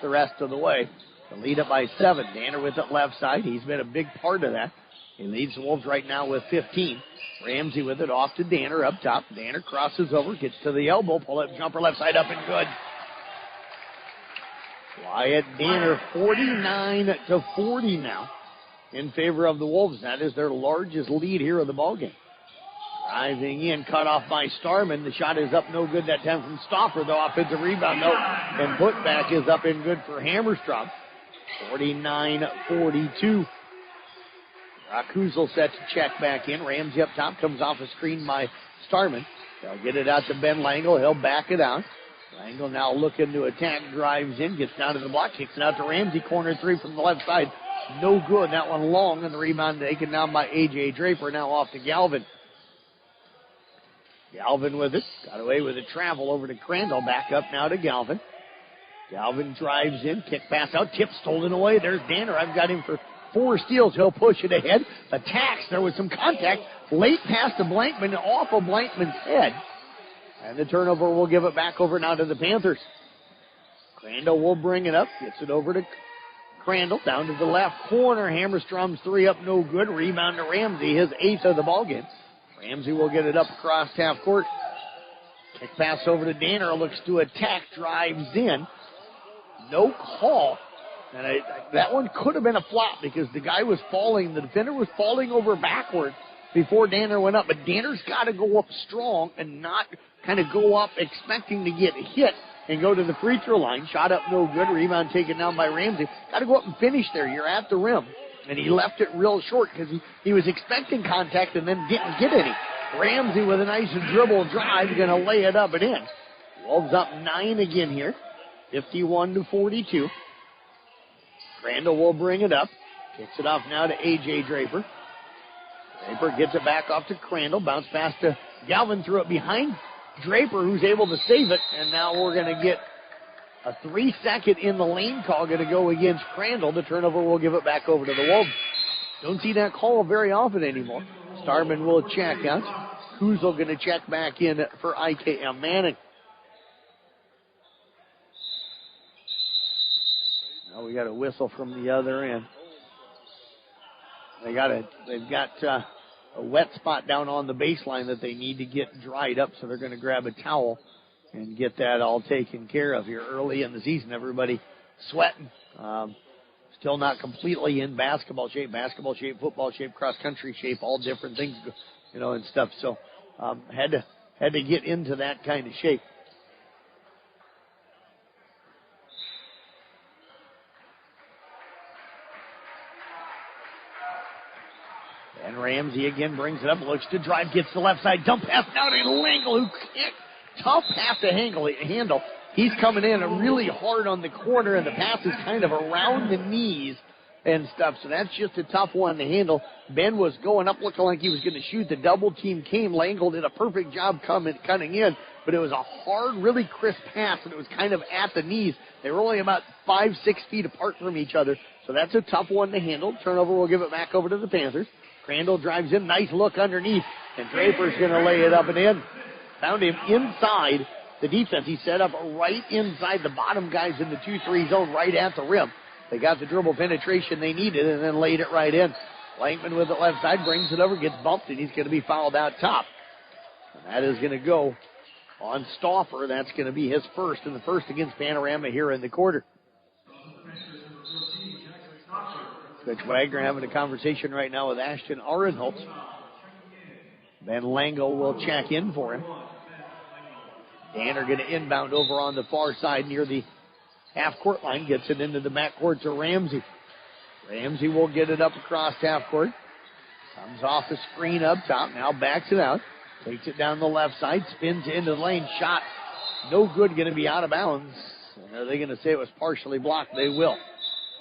the rest of the way. The lead up by 7. Danner with it left side. He's been a big part of that. He leads the Wolves right now with 15. Ramsey with it off to Danner up top. Danner crosses over, gets to the elbow, pull up jumper left side up and good. Wyatt Danner 49-40 now in favor of the Wolves. That is their largest lead here of the ballgame. Driving in, cut off by Starman. The shot is up no good that time from Stauffer, though. Offensive rebound, no. And putback is up and good for Hammerstrom. 49-42. Kuzel set to check back in. Ramsey up top, comes off a screen by Starman. They'll get it out to Ben Langle. He'll back it out. Langle now looking to attack, drives in, gets down to the block, kicks it out to Ramsey. Corner three from the left side. No good. That one long, and the rebound taken down by A.J. Draper. Now off to Galvin. Galvin with it. Got away with a travel over to Crandall. Back up now to Galvin. Galvin drives in, kick pass out, tip stolen away. There's Danner. I've got him for 4 steals. He'll push it ahead. Attacks. There was some contact. Late pass to Blankman, off of Blankman's head. And the turnover will give it back over now to the Panthers. Crandall will bring it up. Gets it over to Crandall. Down to the left corner. Hammerstrom's 3 up, no good. Rebound to Ramsey, his 8th of the ballgame. Ramsey will get it up across half court. Kick pass over to Danner. Looks to attack. Drives in. No call. And that one could have been a flop because the guy was falling. The defender was falling over backwards before Danner went up. But Danner's got to go up strong and not kind of go up expecting to get hit and go to the free throw line. Shot up no good. Rebound taken down by Ramsey. Got to go up and finish there. You're at the rim. And he left it real short because he was expecting contact and then didn't get any. Ramsey with a nice dribble drive, going to lay it up and in. Wolves up 9 again here, 51-42. Crandall will bring it up. Kicks it off now to A.J. Draper. Draper gets it back off to Crandall. Bounce pass to Galvin. Threw it behind Draper, who's able to save it. And now we're going to get a 3-second in the lane call going to go against Crandall. The turnover will give it back over to the Wolves. Don't see that call very often anymore. Starman will check out. Kuzel going to check back in for IKM-Manning. Now we got a whistle from the other end. They've got a wet spot down on the baseline that they need to get dried up, so they're going to grab a towel and get that all taken care of here early in the season. Everybody sweating. Still not completely in basketball shape, football shape, cross-country shape, all different things, and stuff. So had to get into that kind of shape. And Ramsey again brings it up, looks to drive, gets the left side, dump pass down to Langle, who can't. Tough pass to handle. He's coming in really hard on the corner, and the pass is kind of around the knees and stuff. So that's just a tough one to handle. Ben was going up looking like he was going to shoot. The double team came. Langle did a perfect job cutting in, but it was a hard, really crisp pass, and it was kind of at the knees. They were only about 5-6 feet apart from each other. So that's a tough one to handle. Turnover will give it back over to the Panthers. Crandall drives in. Nice look underneath, and Draper's going to lay it up and in. Found him inside the defense. He set up right inside the bottom guys in the 2-3 zone right at the rim. They got the dribble penetration they needed and then laid it right in. Blankman with the left side, brings it over, gets bumped, and he's going to be fouled out top. And that is going to go on Stauffer. That's going to be his first, and the first against Panorama here in the quarter. Coach Wagner having a conversation right now with Ashton Arenholtz. Ben Lango will check in for him. Danner going to inbound over on the far side near the half-court line. Gets it into the backcourt to Ramsey. Ramsey will get it up across half-court. Comes off the screen up top. Now backs it out. Takes it down the left side. Spins into the lane. Shot no good. Going to be out of bounds. And are they going to say it was partially blocked? They will.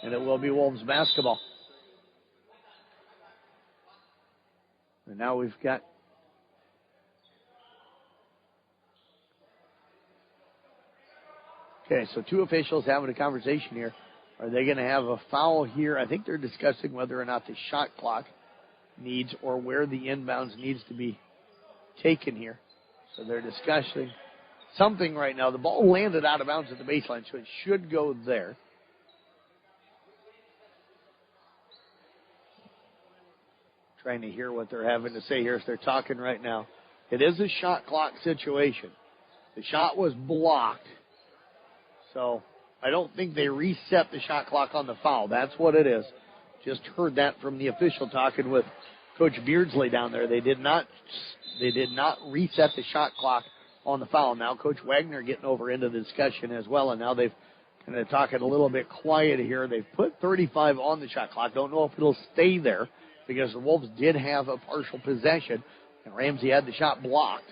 And it will be Wolves basketball. And now we've got okay, so two officials having a conversation here. Are they going to have a foul here? I think they're discussing whether or not the shot clock needs or where the inbounds needs to be taken here. So they're discussing something right now. The ball landed out of bounds at the baseline, so it should go there. Trying to hear what they're having to say here as they're talking right now. It is a shot clock situation. The shot was blocked. So I don't think they reset the shot clock on the foul. That's what it is. Just heard that from the official talking with Coach Beardsley down there. They did not reset the shot clock on the foul. Now Coach Wagner getting over into the discussion as well, and now they've kind of talking a little bit quiet here. They've put 35 on the shot clock. Don't know if it'll stay there because the Wolves did have a partial possession, and Ramsey had the shot blocked.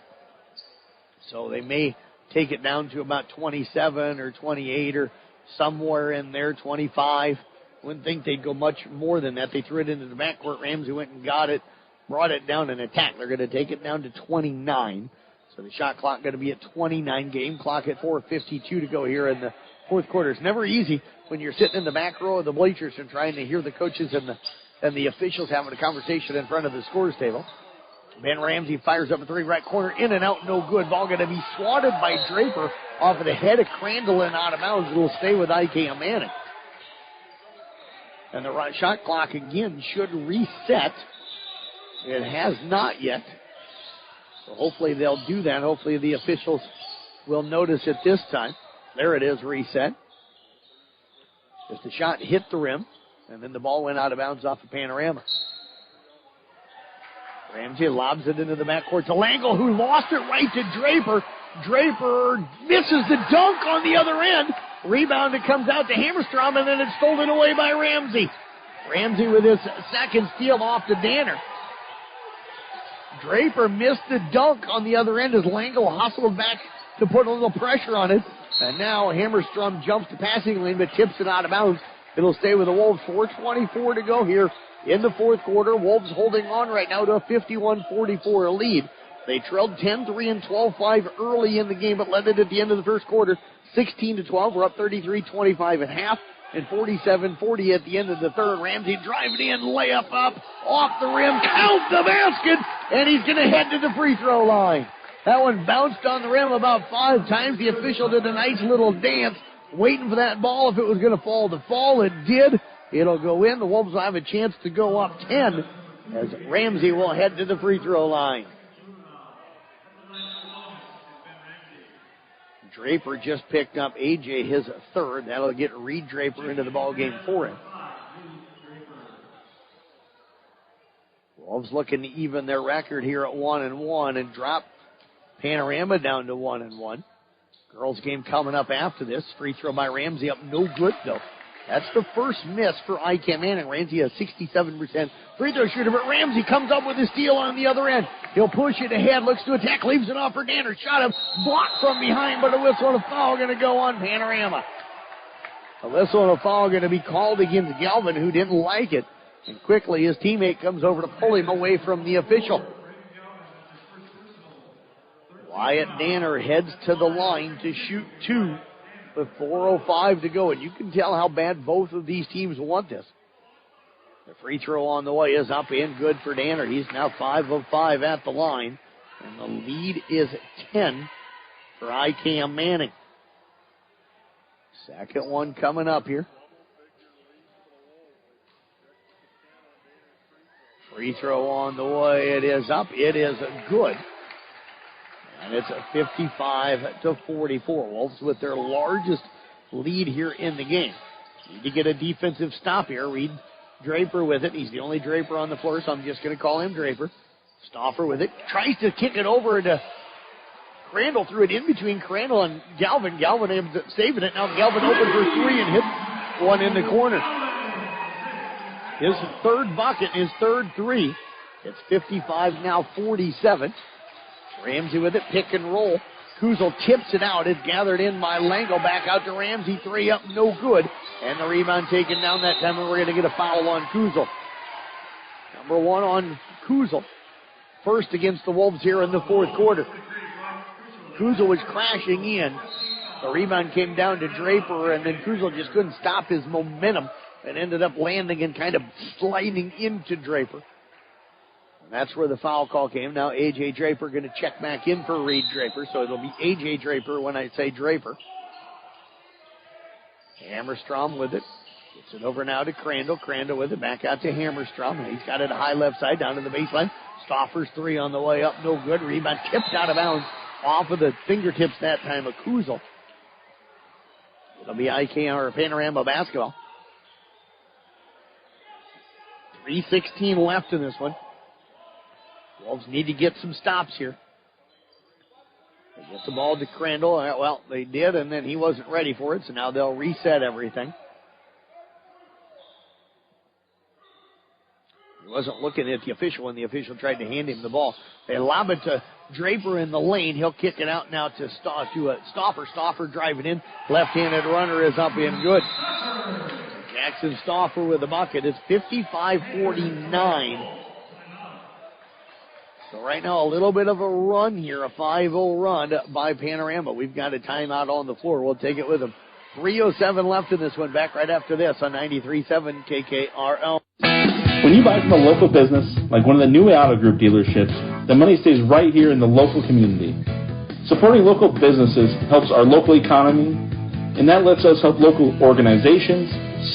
So they may take it down to about 27 or 28 or somewhere in there, 25. Wouldn't think they'd go much more than that. They threw it into the backcourt. Ramsey went and got it, brought it down and attacked. They're going to take it down to 29. So the shot clock going to be at 29. Game clock at 4:52 to go here in the fourth quarter. It's never easy when you're sitting in the back row of the bleachers and trying to hear the coaches and the officials having a conversation in front of the scores table. Ben Ramsey fires up a three, right corner, in and out, no good. Ball going to be swatted by Draper off of the head of Crandall and out of bounds. It'll stay with IKM-Manning. And the shot clock again should reset. It has not yet. So hopefully they'll do that. Hopefully the officials will notice it this time. There it is, reset. Just a shot hit the rim, and then the ball went out of bounds off the Panorama. Ramsey lobs it into the backcourt to Langle, who lost it right to Draper. Draper misses the dunk on the other end. Rebound, it comes out to Hammerstrom, and then it's stolen away by Ramsey. Ramsey with his second steal off to Danner. Draper missed the dunk on the other end as Langle hustled back to put a little pressure on it. And now Hammerstrom jumps the passing lane but tips it out of bounds. It'll stay with the Wolves. 4:24 to go here in the fourth quarter. Wolves holding on right now to a 51-44 lead. They trailed 10-3 and 12-5 early in the game, but led it at the end of the first quarter 16-12. We're up 33-25 at half and 47-40 at the end of the third. Ramsey driving in, layup up, off the rim, count the basket, and he's going to head to the free throw line. That one bounced on the rim about 5 times. The official did a nice little dance, waiting for that ball if it was going to fall. The fall, it did. It'll go in. The Wolves will have a chance to go up 10 as Ramsey will head to the free throw line. Draper just picked up A.J. his third. That'll get Reed Draper into the ball game for him. Wolves looking to even their record here at 1-1 and drop Panorama down to 1-1. Girls game coming up after this. Free throw by Ramsey up, no good though. That's the first miss for IKM-Manning. Ramsey has 67% free throw shooter, but Ramsey comes up with a steal on the other end. He'll push it ahead, looks to attack, leaves it off for Danner. Shot him, blocked from behind, but a whistle and a foul going to go on Panorama. A whistle and a foul going to be called against Galvin, who didn't like it. And quickly his teammate comes over to pull him away from the official. Wyatt Danner heads to the line to shoot 2 with 4:05 to go. And you can tell how bad both of these teams want this. The free throw on the way is up and good for Danner. He's now 5 of 5 at the line. And the lead is 10 for IKM-Manning. Second one coming up here. Free throw on the way. It is up. It is good. And it's a 55-44. Wolves with their largest lead here in the game. Need to get a defensive stop here. Reed Draper with it. He's the only Draper on the floor, so I'm just going to call him Draper. Stauffer with it. Tries to kick it over to Crandall. Threw it in between Crandall and Galvin. Galvin able to saving it. Now Galvin open for three and hit one in the corner. His third bucket, his third three. It's 55 now 47. Ramsey with it. Pick and roll. Kuzel tips it out. It's gathered in by Lango. Back out to Ramsey. Three up, no good. And the rebound taken down that time, and we're going to get a foul on Kuzel. Number one on Kuzel. First against the Wolves here in the fourth quarter. Kuzel was crashing in. The rebound came down to Draper, and then Kuzel just couldn't stop his momentum and ended up landing and kind of sliding into Draper. That's where the foul call came. Now A.J. Draper going to check back in for Reed Draper, so it'll be A.J. Draper when I say Draper. Hammerstrom with it. Gets it over now to Crandall. Crandall with it. Back out to Hammerstrom. He's got it high left side down to the baseline. Stauffer's three on the way up. No good. Rebound tipped out of bounds off of the fingertips that time of Kuzel. It'll be IKM or Panorama basketball. 3:16 left in this one. Wolves need to get some stops here. They get the ball to Crandall. Well, they did, and then he wasn't ready for it, so now they'll reset everything. He wasn't looking at the official when the official tried to hand him the ball. They lob it to Draper in the lane. He'll kick it out now to Stauffer. Stauffer driving in. Left-handed runner is up and good. Jackson Stauffer with the bucket. It's 55-49. So right now, a little bit of a run here, a 5-0 run by Panorama. We've got a timeout on the floor. We'll take it with them. 3:07 left in this one. Back right after this on 93.7 KKRL. When you buy from a local business, like one of the new Auto Group dealerships, the money stays right here in the local community. Supporting local businesses helps our local economy, and that lets us help local organizations,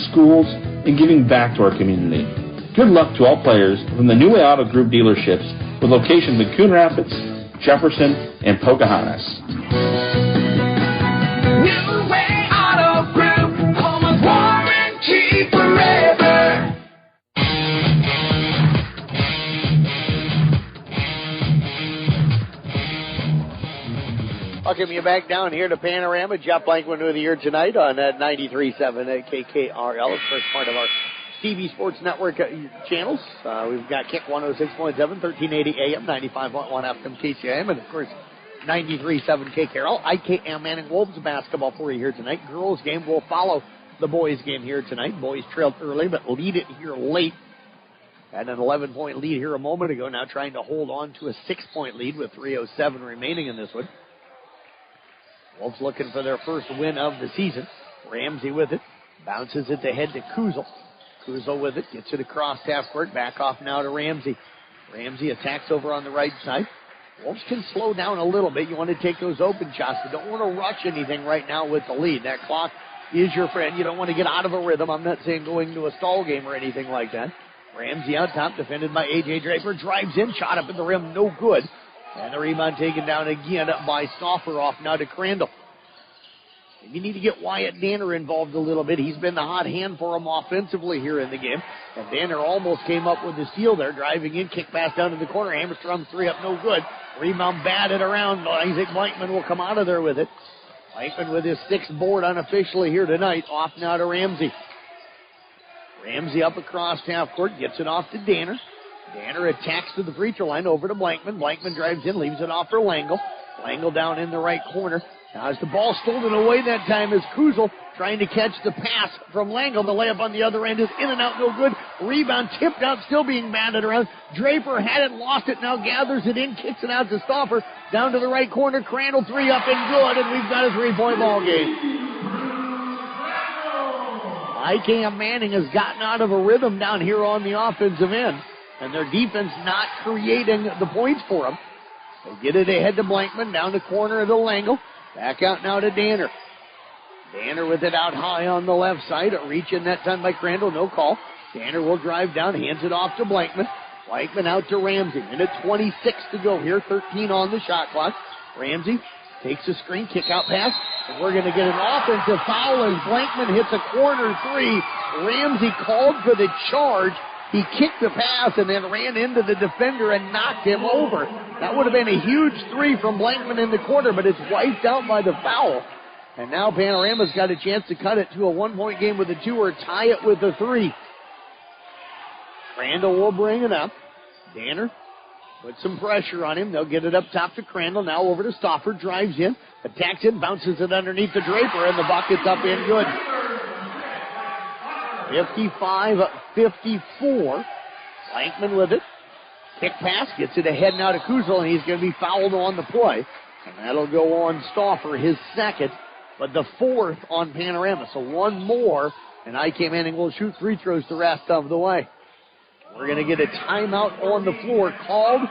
schools, and giving back to our community. Good luck to all players from the New Way Auto Group dealerships with locations in Coon Rapids, Jefferson, and Pocahontas. New Way Auto Group, home of warranty forever. Welcome you back down here to Panorama. Jeff Blankman with you here tonight on 93.7 at KKRL. It's first part of our TV Sports Network channels. We've got Kick 106.7, 1380 AM, 95.1 FM KCIM, and of course 93.7 KKRL. IKM-Manning Wolves basketball for you here tonight. Girls game will follow the boys game here tonight. Boys trailed early, but lead it here late. Had an 11-point lead here a moment ago. Now trying to hold on to a 6-point lead with 3:07 remaining in this one. Wolves looking for their first win of the season. Ramsey with it. Bounces it ahead to Kuzel. Kuzel with it. Gets it across half court. Back off now to Ramsey. Ramsey attacks over on the right side. Wolves can slow down a little bit. You want to take those open shots. You don't want to rush anything right now with the lead. That clock is your friend. You don't want to get out of a rhythm. I'm not saying going to a stall game or anything like that. Ramsey out top, defended by A.J. Draper. Drives in, shot up at the rim, no good. And the rebound taken down again by Stauffer, off now to Crandall. You need to get Wyatt Danner involved a little bit. He's been the hot hand for him offensively here in the game. And Danner almost came up with the steal there, driving in, kick pass down to the corner. Hammerstrom three up, no good. Rebound batted around. Isaac Blankman will come out of there with it. Blankman with his sixth board unofficially here tonight. Off now to Ramsey. Ramsey up across half court, gets it off to Danner. Danner attacks to the free throw line, over to Blankman. Blankman drives in, leaves it off for Langle. Langle down in the right corner. Now as the ball stolen away that time is Kuzel trying to catch the pass from Langle. The layup on the other end is in and out, no good. Rebound tipped out, still being batted around. Draper had it, lost it, now gathers it in, kicks it out to Stauffer. Down to the right corner, Crandall three up and good, and we've got a 3-point ball game. IKM-Manning has gotten out of a rhythm down here on the offensive end, and their defense not creating the points for them. They get it ahead to Blankman, down the corner of the Langle. Back out now to Danner. Danner with it out high on the left side. A reach in that time by Crandall, no call. Danner will drive down, hands it off to Blankman. Blankman out to Ramsey. Minute 26 to go here, 13 on the shot clock. Ramsey takes a screen, kick out pass. And we're going to get an offensive foul as Blankman hits a corner three. Ramsey called for the charge. He kicked the pass and then ran into the defender and knocked him over. That would have been a huge three from Blankman in the corner, but it's wiped out by the foul. And now Panorama's got a chance to cut it to a 1-point game with a 2 or tie it with a 3. Crandall will bring it up. Danner puts some pressure on him. They'll get it up top to Crandall. Now over to Stauffer. Drives in. Attacks in. Bounces it underneath the Draper. And the bucket's up in good. 55-54. Blankman with it. Kick pass. Gets it ahead now to Kuzel. And he's going to be fouled on the play. And that'll go on Stauffer, his second. But the fourth on Panorama. So one more. And IK-Manning will shoot free throws the rest of the way. We're going to get a timeout on the floor called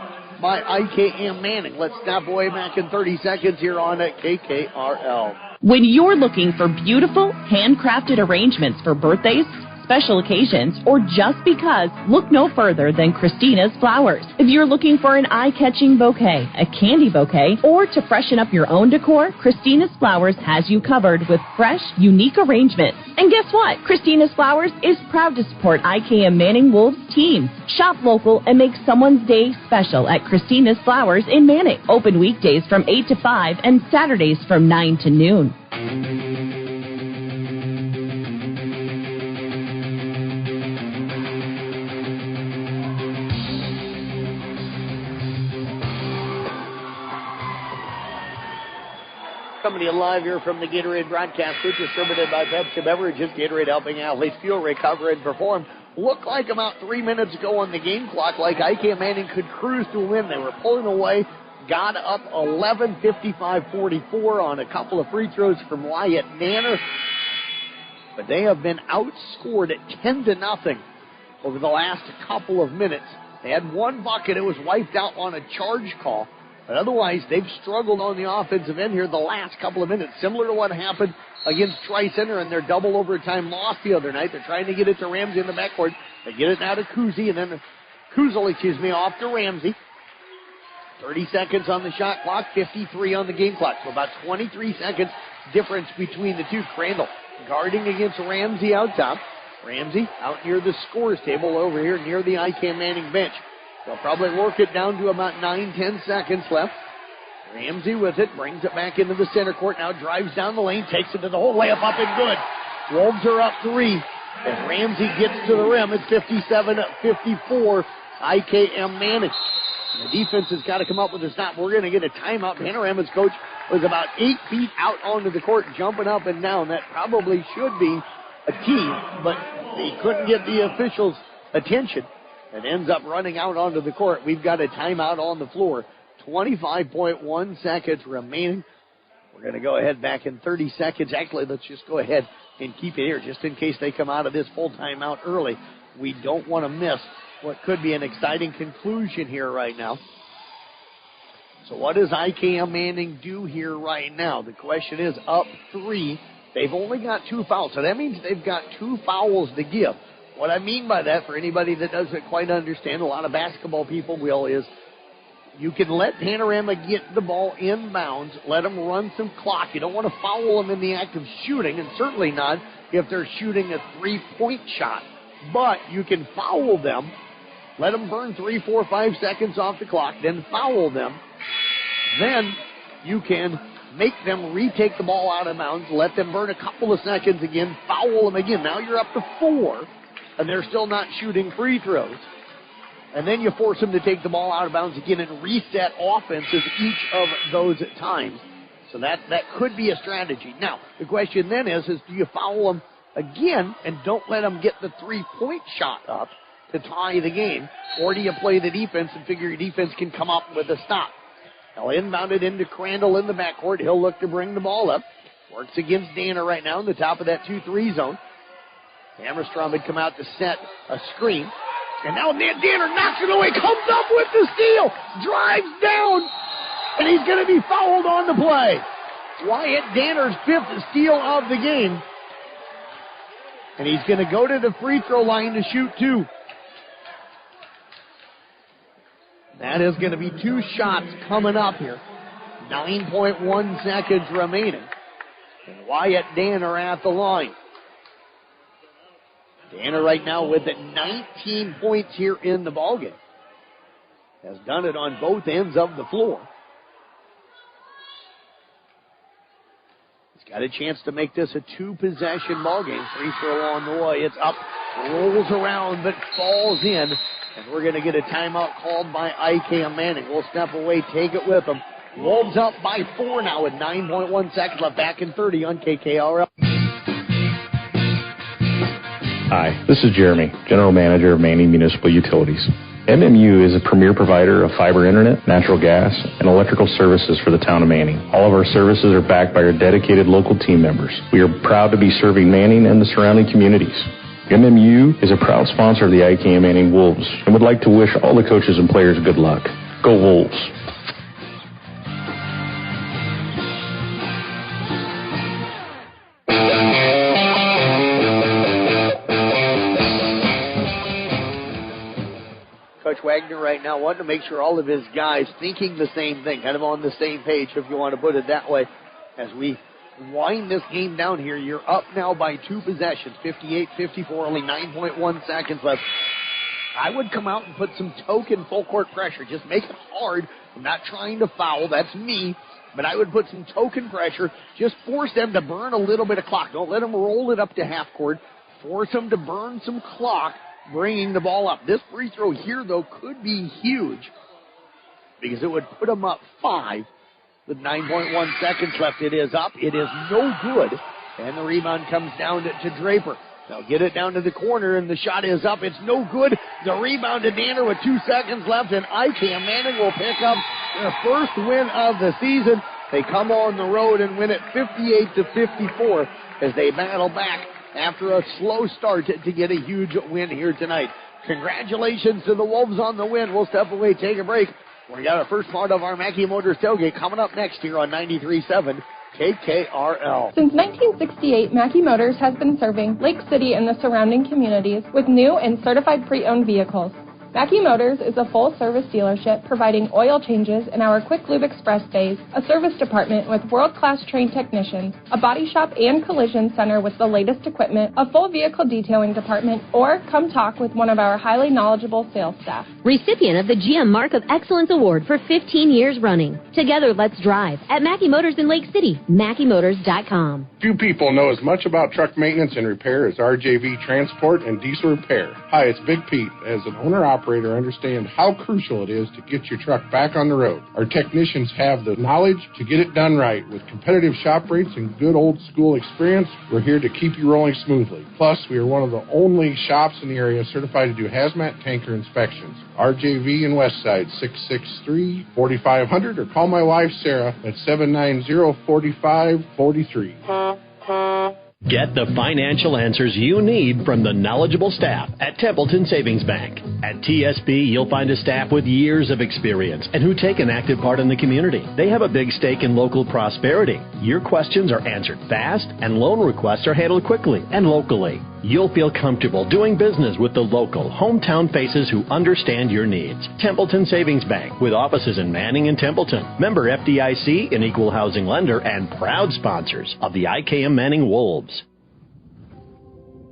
by IKM-Manning. Let's step away back in 30 seconds here on KKRL. When you're looking for beautiful, handcrafted arrangements for birthdays, special occasions, or just because, look no further than Christina's Flowers. If you're looking for an eye-catching bouquet, a candy bouquet, or to freshen up your own decor, Christina's Flowers has you covered with fresh, unique arrangements. And guess what? Christina's Flowers is proud to support IKM-Manning Wolves teams. Shop local and make someone's day special at Christina's Flowers in Manning. Open weekdays from 8 to 5 and Saturdays from 9 to noon. Coming to you live here from the Gatorade broadcast booth, distributed by Pepsi Beverages. Gatorade helping athletes fuel, recover, and perform. Looked like about 3 minutes ago on the game clock, like IK-Manning could cruise to a win. They were pulling away, got up 11, 55-44 on a couple of free throws from Wyatt Danner. But they have been outscored at 10-0 over the last couple of minutes. They had one bucket. It was wiped out on a charge call. But otherwise, they've struggled on the offensive end here the last couple of minutes, similar to what happened against Tri-Center in their double overtime loss the other night. They're trying to get it to Ramsey in the backcourt. They get it now to Kuzel, and then Kuzel, off to Ramsey. 30 seconds on the shot clock, 53 on the game clock. So about 23 seconds difference between the two. Crandall guarding against Ramsey out top. Ramsey out near the scores table over here near the IK-Manning bench. They'll probably work it down to about 9-10 seconds left. Ramsey with it, brings it back into the center court, now drives down the lane, takes it to the hole, layup up and good. Wolves are up 3. As Ramsey gets to the rim, it's 57-54, IKM-Manning. The defense has got to come up with a stop. We're going to get a timeout. Panorama's coach was about 8 feet out onto the court, jumping up and down. That probably should be a tee, but he couldn't get the officials' attention. It ends up running out onto the court. We've got a timeout on the floor. 25.1 seconds remaining. We're going to go ahead back in 30 seconds. Actually, let's just go ahead and keep it here just in case they come out of this full timeout early. We don't want to miss what could be an exciting conclusion here right now. So what does IKM-Manning do here right now? The question is up 3. They've only got 2 fouls, so that means they've got 2 fouls to give. What I mean by that, for anybody that doesn't quite understand, a lot of basketball people will, is you can let Panorama get the ball inbounds, let them run some clock. You don't want to foul them in the act of shooting, and certainly not if they're shooting a 3-point shot. But you can foul them, let them burn 3, 4, 5 seconds off the clock, then foul them. Then you can make them retake the ball out of bounds, let them burn a couple of seconds again, foul them again. Now you're up to 4. And they're still not shooting free throws. And then you force them to take the ball out of bounds again and reset offenses each of those times. So that could be a strategy. Now, the question then is do you foul them again and don't let them get the 3-point shot up to tie the game? Or do you play the defense and figure your defense can come up with a stop? Now, inbounded into Crandall in the backcourt. He'll look to bring the ball up. Works against Danner right now in the top of that 2-3 zone. Hammerstrom had come out to set a screen. And now Danner knocks it away, comes up with the steal, drives down, and he's going to be fouled on the play. Wyatt Danner's 5th steal of the game. And he's going to go to the free throw line to shoot 2. That is going to be 2 shots coming up here. 9.1 seconds remaining. and Wyatt Danner at the line. Danner right now with 19 points here in the ballgame. Has done it on both ends of the floor. He's got a chance to make this a two-possession ballgame. Free throw on the way. It's up, rolls around, but falls in. And we're going to get a timeout called by IKM-Manning. We'll step away, take it with them. Wolves up by 4 now with 9.1 seconds left. Back in 30 on KKRL. Hi, this is Jeremy, General Manager of Manning Municipal Utilities. MMU is a premier provider of fiber internet, natural gas, and electrical services for the town of Manning. All of our services are backed by our dedicated local team members. We are proud to be serving Manning and the surrounding communities. MMU is a proud sponsor of the IKM-Manning Wolves and would like to wish all the coaches and players good luck. Go Wolves! Coach Wagner right now wanting to make sure all of his guys thinking the same thing, kind of on the same page, if you want to put it that way, as we wind this game down here. You're up now by 2 possessions, 58-54, only 9.1 seconds left. I would come out and put some token full court pressure. Just make it hard. I'm not trying to foul. That's me. But I would put some token pressure. Just force them to burn a little bit of clock. Don't let them roll it up to half court. Force them to burn some clock, bringing the ball up. This free throw here, though, could be huge because it would put them up 5 with 9.1 seconds left. It is up. It is no good. And the rebound comes down to Draper. They'll get it down to the corner, and the shot is up. It's no good. The rebound to Danner with 2 seconds left, and IKM-Manning will pick up their first win of the season. They come on the road and win it 58-54 as they battle back after a slow start to get a huge win here tonight. Congratulations to the Wolves on the win. We'll step away, take a break. We got our first part of our Mackey Motors tailgate coming up next here on 93.7 KKRL. Since 1968, Mackey Motors has been serving Lake City and the surrounding communities with new and certified pre-owned vehicles. Mackey Motors is a full-service dealership providing oil changes in our Quick Lube Express bays, a service department with world-class trained technicians, a body shop and collision center with the latest equipment, a full vehicle detailing department, or come talk with one of our highly knowledgeable sales staff. Recipient of the GM Mark of Excellence Award for 15 years running. Together, let's drive at Mackey Motors in Lake City, MackeyMotors.com. Few people know as much about truck maintenance and repair as RJV Transport and Diesel Repair. Hi, it's Big Pete. As an owner-operator, understand how crucial it is to get your truck back on the road. Our technicians have the knowledge to get it done right. With competitive shop rates and good old school experience, we're here to keep you rolling smoothly. Plus, we are one of the only shops in the area certified to do hazmat tanker inspections. RJV in Westside, 663-4500, or call my wife Sarah at 790-4543. Get the financial answers you need from the knowledgeable staff at Templeton Savings Bank. At TSB, you'll find a staff with years of experience and who take an active part in the community. They have a big stake in local prosperity. Your questions are answered fast, and loan requests are handled quickly and locally. You'll feel comfortable doing business with the local, hometown faces who understand your needs. Templeton Savings Bank, with offices in Manning and Templeton. Member FDIC, an equal housing lender, and proud sponsors of the IKM-Manning Wolves.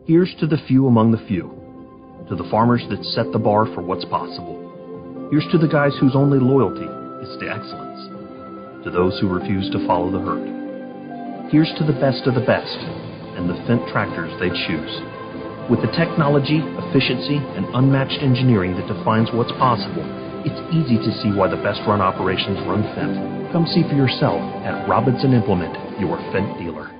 Here's to the few among the few, to the farmers that set the bar for what's possible. Here's to the guys whose only loyalty is to excellence, to those who refuse to follow the herd. Here's to the best of the best and the Fendt tractors they choose. With the technology, efficiency, and unmatched engineering that defines what's possible, it's easy to see why the best-run operations run Fendt. Come see for yourself at Robinson Implement, your Fendt dealer.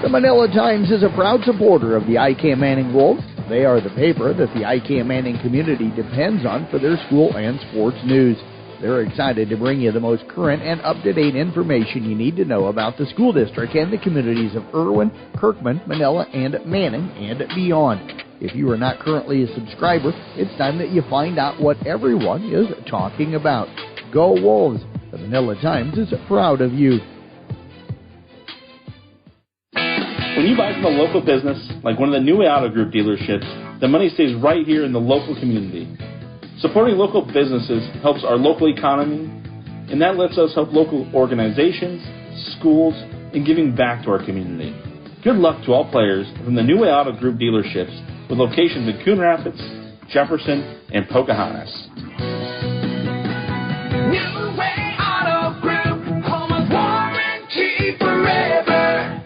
The Manila Times is a proud supporter of the IKM-Manning Wolves. They are the paper that the IKM-Manning community depends on for their school and sports news. They're excited to bring you the most current and up-to-date information you need to know about the school district and the communities of Irwin, Kirkman, Manila, and Manning, and beyond. If you are not currently a subscriber, it's time that you find out what everyone is talking about. Go Wolves! The Manila Times is proud of you. When you buy from a local business, like one of the new Auto Group dealerships, the money stays right here in the local community. Supporting local businesses helps our local economy, and that lets us help local organizations, schools, and giving back to our community. Good luck to all players from the New Way Auto Group dealerships with locations in Coon Rapids, Jefferson, and Pocahontas. New Way Auto Group, home of warranty forever.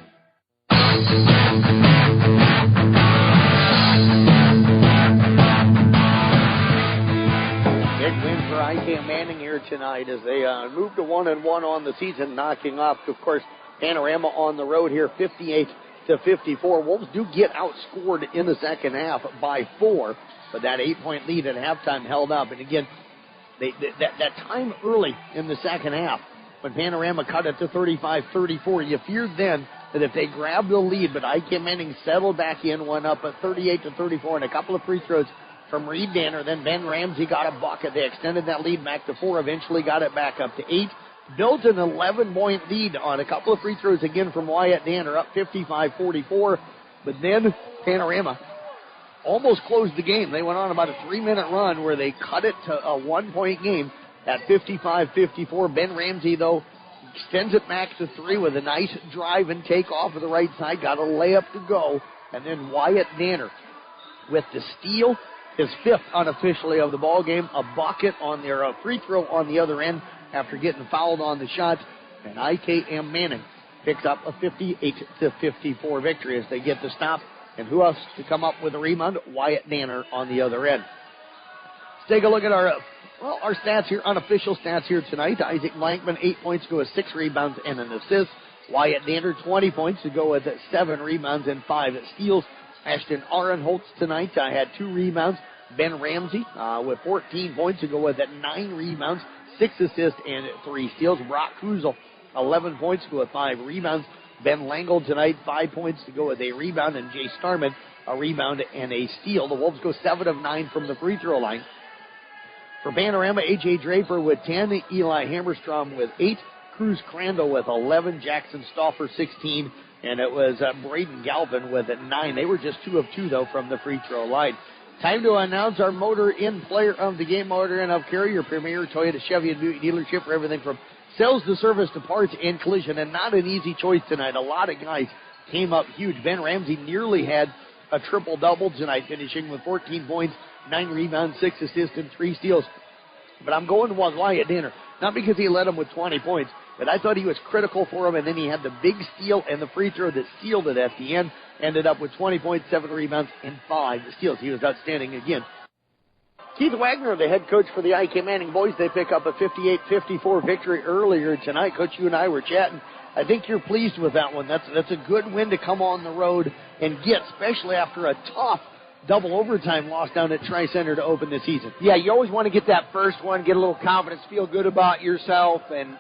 Big win for IKM-Manning here tonight as they move to 1-1 on the season, knocking off, of course, Panorama on the road here, 58-54. Wolves do get outscored in the second half by 4, but that 8-point lead at halftime held up. And again, that time early in the second half, when Panorama cut it to 35-34, you feared then that if they grabbed the lead, but IKM-Manning settled back in, one up at 38-34, and a couple of free throws from Reed Danner. Then Ben Ramsey got a bucket. They extended that lead back to 4, eventually got it back up to 8. Built an 11-point lead on a couple of free throws again from Wyatt Danner, up 55-44. But then Panorama almost closed the game. They went on about a 3-minute run where they cut it to a 1-point game at 55-54. Ben Ramsey, though, extends it back to 3 with a nice drive and take off of the right side. Got a layup to go. And then Wyatt Danner with the steal, his 5th unofficially of the ball game, a bucket on their free throw on the other end after getting fouled on the shots. And IKM-Manning picks up a 58-54 victory as they get the stop. And who else to come up with a rebound? Wyatt Danner on the other end. Let's take a look at our stats here, unofficial stats here tonight. Isaac Blankman, 8 points to go with 6 rebounds and an assist. Wyatt Danner, 20 points to go with 7 rebounds and 5 steals. Ashton Arenholtz tonight had 2 rebounds. Ben Ramsey with 14 points to go with 9 rebounds, 6 assists, and 3 steals. Brock Krusel, 11 points to go with 5 rebounds. Ben Langle tonight, 5 points to go with a rebound, and Jay Starman, a rebound and a steal. The Wolves go 7 of 9 from the free throw line. For Panorama, A.J. Draper with 10, Eli Hammerstrom with 8, Cruz Crandall with 11, Jackson Stauffer 16, and it was Braden Galvin with 9. They were just 2 of 2, though, from the free throw line. Time to announce our Motor Inn Player of the Game, Motor Inn of Cary, your premier Toyota, Chevy, and Buick dealership for everything from sales to service to parts and collision, and not an easy choice tonight. A lot of guys came up huge. Ben Ramsey nearly had a triple-double tonight, finishing with 14 points, 9 rebounds, 6 assists, and 3 steals. But I'm going with Wyatt Danner, not because he led him with 20 points, but I thought he was critical for him, and then he had the big steal and the free throw that sealed it at the end. Ended up with 20 points, 7 rebounds, and 5 steals. He was outstanding again. Keith Wagner, the head coach for the IKM-Manning boys, they pick up a 58-54 victory earlier tonight. Coach, you and I were chatting. I think you're pleased with that one. That's a good win to come on the road and get, especially after a tough double overtime loss down at Tri-Center to open the season. Yeah, you always want to get that first one, get a little confidence, feel good about yourself, and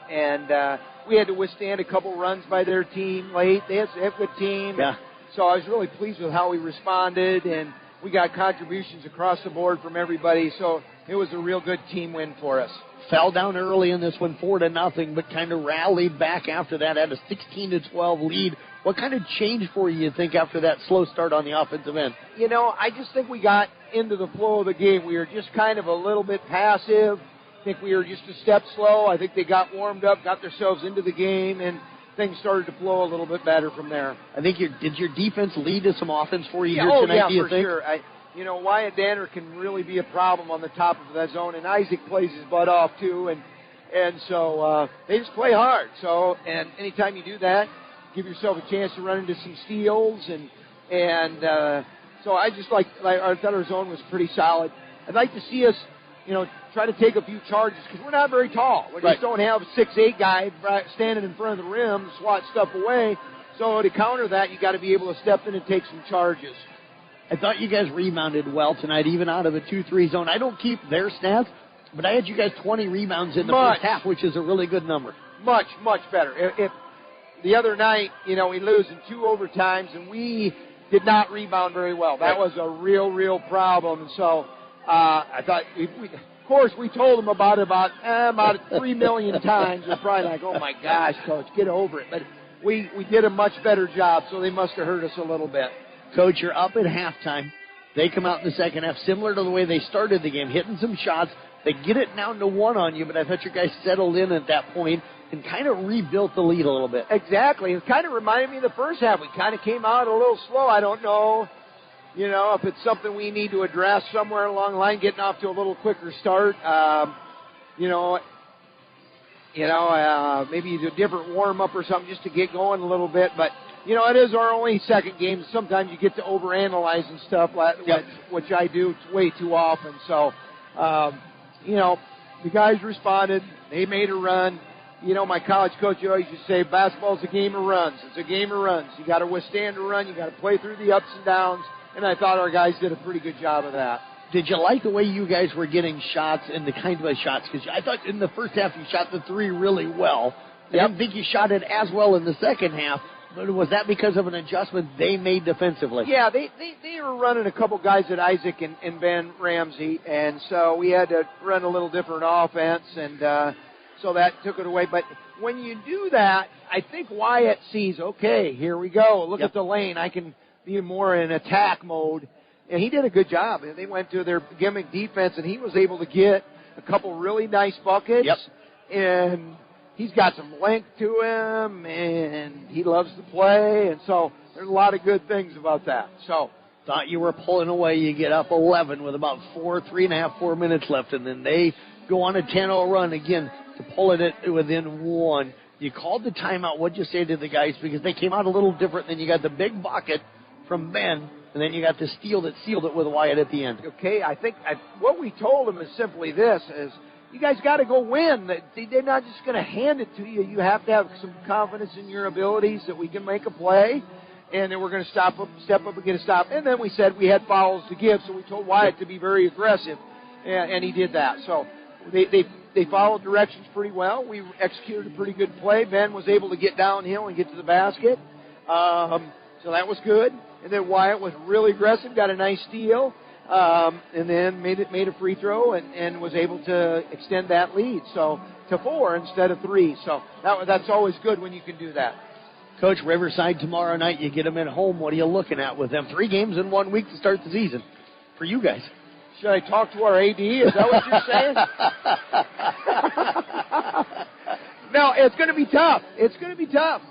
we had to withstand a couple runs by their team late. They have a good team. Yeah. So I was really pleased with how we responded, and we got contributions across the board from everybody, so it was a real good team win for us. Fell down early in this one, 4-0, but kind of rallied back after that, had a 16-12 lead. What kind of changed for you think, after that slow start on the offensive end? You know, I just think we got into the flow of the game. We were just kind of a little bit passive. I think we were just a step slow. I think they got warmed up, got themselves into the game, and things started to flow a little bit better from there. I think did your defense lead to some offense for you here tonight, do you think? Sure. Wyatt Danner can really be a problem on the top of that zone, and Isaac plays his butt off too, and so they just play hard. So, and anytime you do that, give yourself a chance to run into some steals, and so I just I thought our zone was pretty solid. I'd like to see us, try to take a few charges because we're not very tall. We just don't have a 6'8" guy standing in front of the rim to swat stuff away. So to counter that, you got to be able to step in and take some charges. I thought you guys rebounded well tonight, even out of a 2-3 zone. I don't keep their stats, but I had you guys 20 rebounds in the first half, which is a really good number. Much, much better. If the other night, we lose in 2 overtimes, and we did not rebound very well. That was a real, real problem. And so I thought, of course, we told them about 3 million times. They're probably like, oh, my gosh, Coach, get over it. But we did a much better job, so they must have hurt us a little bit. Coach, you're up at halftime. They come out in the second half, similar to the way they started the game, hitting some shots. They get it down to 1 on you, but I thought you guys settled in at that point. and kind of rebuilt the lead a little bit. Exactly. It kind of reminded me of the first half. We kind of came out a little slow. I don't know, if it's something we need to address somewhere along the line, getting off to a little quicker start. Maybe a different warm-up or something just to get going a little bit. But, it is our only second game. Sometimes you get to overanalyze and stuff, which I do way too often. So, the guys responded. They made a run. My college coach always used to say, basketball's a game of runs. It's a game of runs. You got to withstand a run. You got to play through the ups and downs. And I thought our guys did a pretty good job of that. Did you like the way you guys were getting shots and the kind of shots? Because I thought in the first half you shot the three really well. I didn't think you shot it as well in the second half. But was that because of an adjustment they made defensively? Yeah, they were running a couple guys at Isaac and Ben Ramsey, and so we had to run a little different offense, and so that took it away. But when you do that, I think Wyatt sees, okay, here we go. Look at the lane. I can be more in attack mode. And he did a good job. And they went to their gimmick defense, and he was able to get a couple really nice buckets. And he's got some length to him, and he loves to play. And so there's a lot of good things about that. So thought you were pulling away. You get up 11 with about 4 minutes left, and then they go on a 10-0 run again to pull it within one. You called the timeout. What'd you say to the guys? Because they came out a little different. Then you got the big bucket from Ben, and then you got the steal that sealed it with Wyatt at the end. Okay, I think what we told them is simply this, is you guys got to go win. They're not just going to hand it to you. You have to have some confidence in your abilities that we can make a play, and then we're going to step up and get a stop. And then we said we had fouls to give, so we told Wyatt to be very aggressive, and he did that. So they followed directions pretty well. We executed a pretty good play. Ben was able to get downhill and get to the basket, so that was good. And then Wyatt was really aggressive, got a nice steal, and then made a free throw and was able to extend that lead to 4 instead of 3. So that's always good when you can do that. Coach, Riverside tomorrow night, you get them at home. What are you looking at with them? 3 games in 1 week to start the season for you guys. Should I talk to our AD? Is that what you're saying? No, it's going to be tough. It's going to be tough.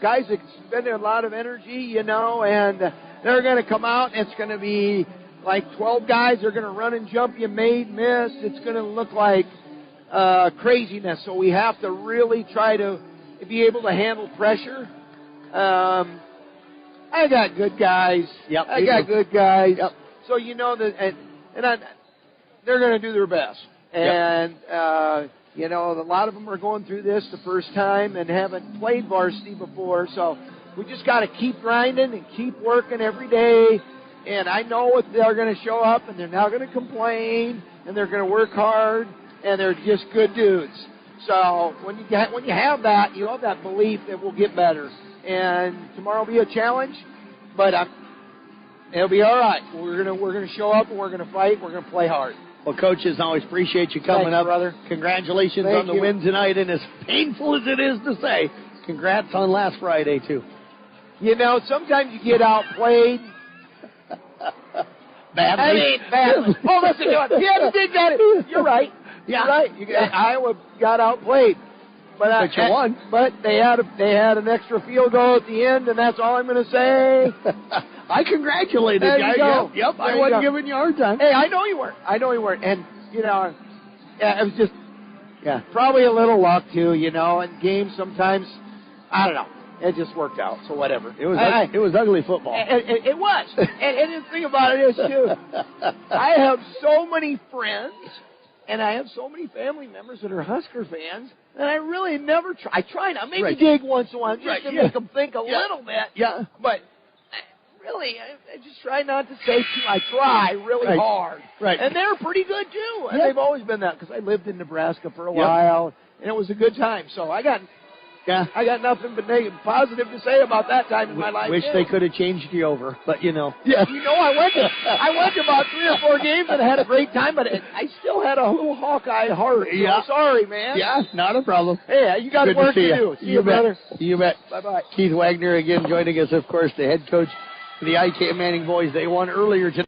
Guys expended a lot of energy, and they're going to come out, and it's going to be like 12 guys. They're going to run and jump you, made, missed. It's going to look like craziness. So we have to really try to be able to handle pressure. I got good guys. I got good guys. So that, they're going to do their best. And a lot of them are going through this the first time and haven't played varsity before. So we just got to keep grinding and keep working every day. And I know they're going to show up, and they're not going to complain, and they're going to work hard, and they're just good dudes. So when you have that, you have that belief that we'll get better. And tomorrow will be a challenge, but it'll be all right. We're gonna show up, and we're gonna fight. We're gonna play hard. Well, Coach, as always, appreciate you coming up, brother. Congratulations on the win tonight, and as painful as it is to say, congrats on last Friday, too. Sometimes you get outplayed. Badly. Badly. Oh, listen to it. Yeah, they did that. You're right. You're right. Iowa got outplayed. But you won. But they had an extra field goal at the end, and that's all I'm going to say. I congratulated you. There you go. Yep, I wasn't giving you a hard time. Hey, I know you weren't. And, it was just, probably a little luck, too, and games sometimes, I don't know. It just worked out, so whatever. It was ugly football. It was. and the thing about it is, too, I have so many friends, and I have so many family members that are Husker fans, and I really never try. I try not. Maybe dig once in a while just to make them think a little bit. Yeah. But really, I just try not to say too. I try really hard. Right. And they're pretty good, too. And they've always been that because I lived in Nebraska for a while, and it was a good time. So I got nothing but positive to say about that time in my life. Wish they could have changed you over, but Yeah. I went to about 3 or 4 games and had a great time, but I still had a little Hawkeye heart. So I'm sorry, man. Yeah, not a problem. Hey, you got work to do. See you, brother. You bet. Bye-bye. Keith Wagner again joining us, of course, the head coach for the IKM Manning boys. They won earlier today.